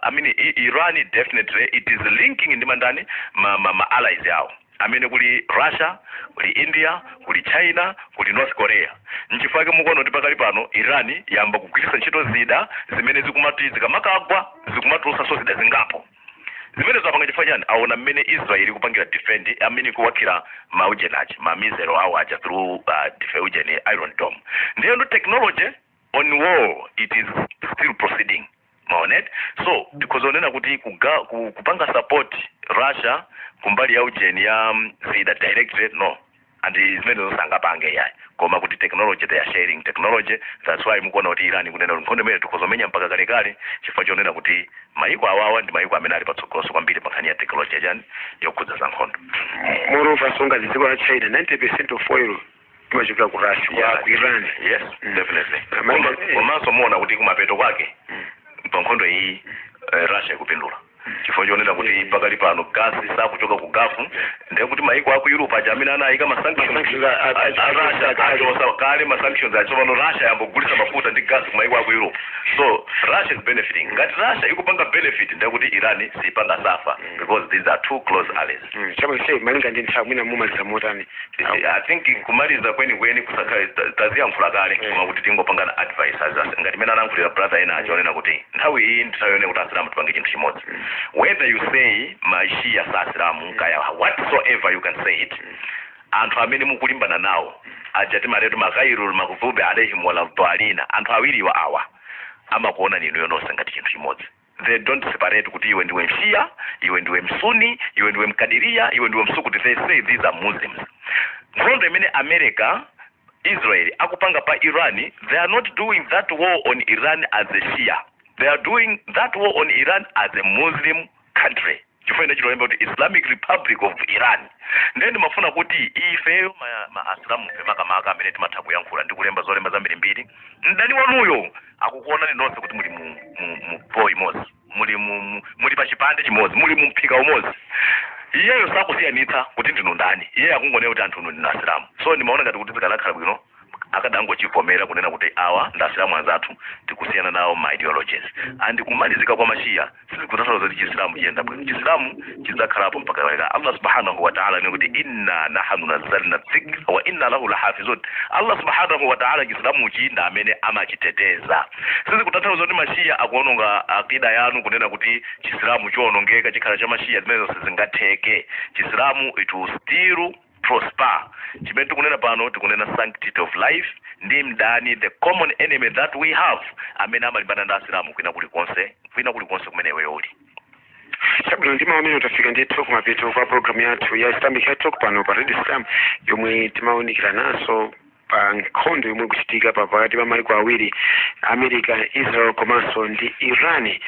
Iran definitely it is linking ndi mandani ma allies yawo amene kuli Russia, kuli India, kuli China, kuli North Korea. Nchifake mukono kuti pakali pano Iran yamba kugwiritsa ntchito zida zimene zikamakagwa zikumatulusa so zida zingapo. Zimene zapanga chifanyani aona mmene Israel kupangira defend amene kuwakira maujenachi mamizero awo aja through defend Iron Dome. Ndiyo ndo technology on war it is still proceeding. Maonet so because onena kuti kupanga support Russia kumbali ya ujeni ya zida directly no and zimene zosanga pange yayi koma kuti technology they are sharing technology. That's why mukuona kuti Iran kunena nkhondo imene tikozomenya mpaka kale chifukwa chonena kuti mayiko awawa ndi mayiko amene ali patsogolo kwambiri pankhani ya technology yachani yokhudza za nkhondo. Moreover songa dziko la China 90% of oil imachokera ku Russia ku Iran. Yes, definitely. Komanso muona kuti kumapeto kwake pa nkhondo iyi Russia ikupindula chifukwa chonena kuti pakali pano gasi sakuchoka ku gafu ndiye kuti mayiko aku Europe ajamina anayika masanctions Russia ajosa kale masanctions achopano Russia yambogulisa mafuta ndi gasi ku mayiko aku Europe. So Russia is benefiting. Ngati Russia ikupanga benefit ndiye kuti Iran sipanga safa because these are two close allies. Chama say malinga ndi nthawi mwina mumaliza motani. I think kumaliza kweni kusakhala tazia mfula kale koma kuti tingopangana advice as ngati mena anayankhulira brother ena achionena kuti nthawi iyi nditayone kuti asilamu tipange chinthu chimodzi. Whether you say Mashia Sasilamu kaya whatsoever you can say it, anthu amene mukulimbana nawo ajati maretu makairul makuzube alaihim wala dhalina anthu awiriwa awa amakuona nino yonse ngati chinthu chimodzi. They don't separate kuti iwe ndiwe Mshia, iwe ndiwe Msuni, iwe ndiwe Mkadiria, iwe ndiwe Msukuti. They say these are Muslims. Nkhondo imene America Israel akupanga pa Iran, they are not doing that war on Iran as a Shia. They are doing that war on Iran as a Muslim country. Chifukwa chilo kuti Islamic Republic of Iran. Ndende mafuna kuti ifeyo ma-Islamu makamaka amene timatha kuyankhula ndi kulemba zolemba zambiri mbiri. Ndani wanuyo akukuona ni nonse kuti muli mu boy mozi. Muli pa chipande chimodzi, muli mu mphika umodzi. Iyeyo sakusiyanitsa kuti ndinu ndani. Iye akungonena kuti anthu ndi Asilamu. So ndimaona ngati kuti zikalakhala bwino akadangochivomera kunena kuti awa ndasilamu anzathu tikusiyana nawo ma ideologies and kumalizika kwa Mashia sizikutanthauza kuti Chisilamu chiyenda bwino. Chisilamu chizakhalapo mpaka kalekale. Allah subhanahu wa ta'ala ni kuti inna nahnu nazzalna dhikra wa inna lahu lahafizun. Allah subhanahu wa ta'ala Chisilamu chinda amene amachiteteza. Sizikutanthauza kuti Mashia akuononga akida yanu kunena kuti Chisilamu chionongeka chikhala cha Mashia zimene zonse zingatheke. Chisilamu it will still prosper. Chimene tikunena pano tikunena sanctity of life ndi mdani the common enemy that we have amene amalimbana ndi Asilamu kwina kulikonse kumene iwe uli. Chabwino ndima amene utafika ndithu kumapeto kwa program yathu ya Islamic High Talk pano pa Radio Islam yomwe timawunikira naso pa nkhondo yomwe kuchitika pakati pa mayiko awiri America, Israel komanso ndi Iran.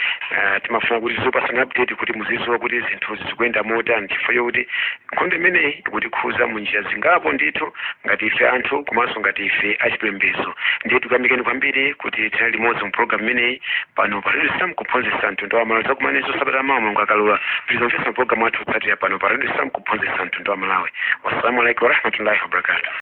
Timafuna kuti zopasana update kuti muzidziwa kuti zinthu zikuyenda motani chifukwa chokuti nkhondo imeneyi ikutikhuza munjira zingapo ndithu ngati ife anthu komanso ngati ife achipembedzo. Ndiye tikuyamikeni kwambiri kuti tinali limodzi mu program imeneyi pano pa Radio Islam kuphunzitsa anthu ndo amalawi zakumanezo sabata mawa Mulungu akalola tizamvetsa program yathu kutsatira pano pa Radio Islam kuphunzitsa anthu ndo amalawi. Wassalamu alaikum warahmatullahi wabarakatuh.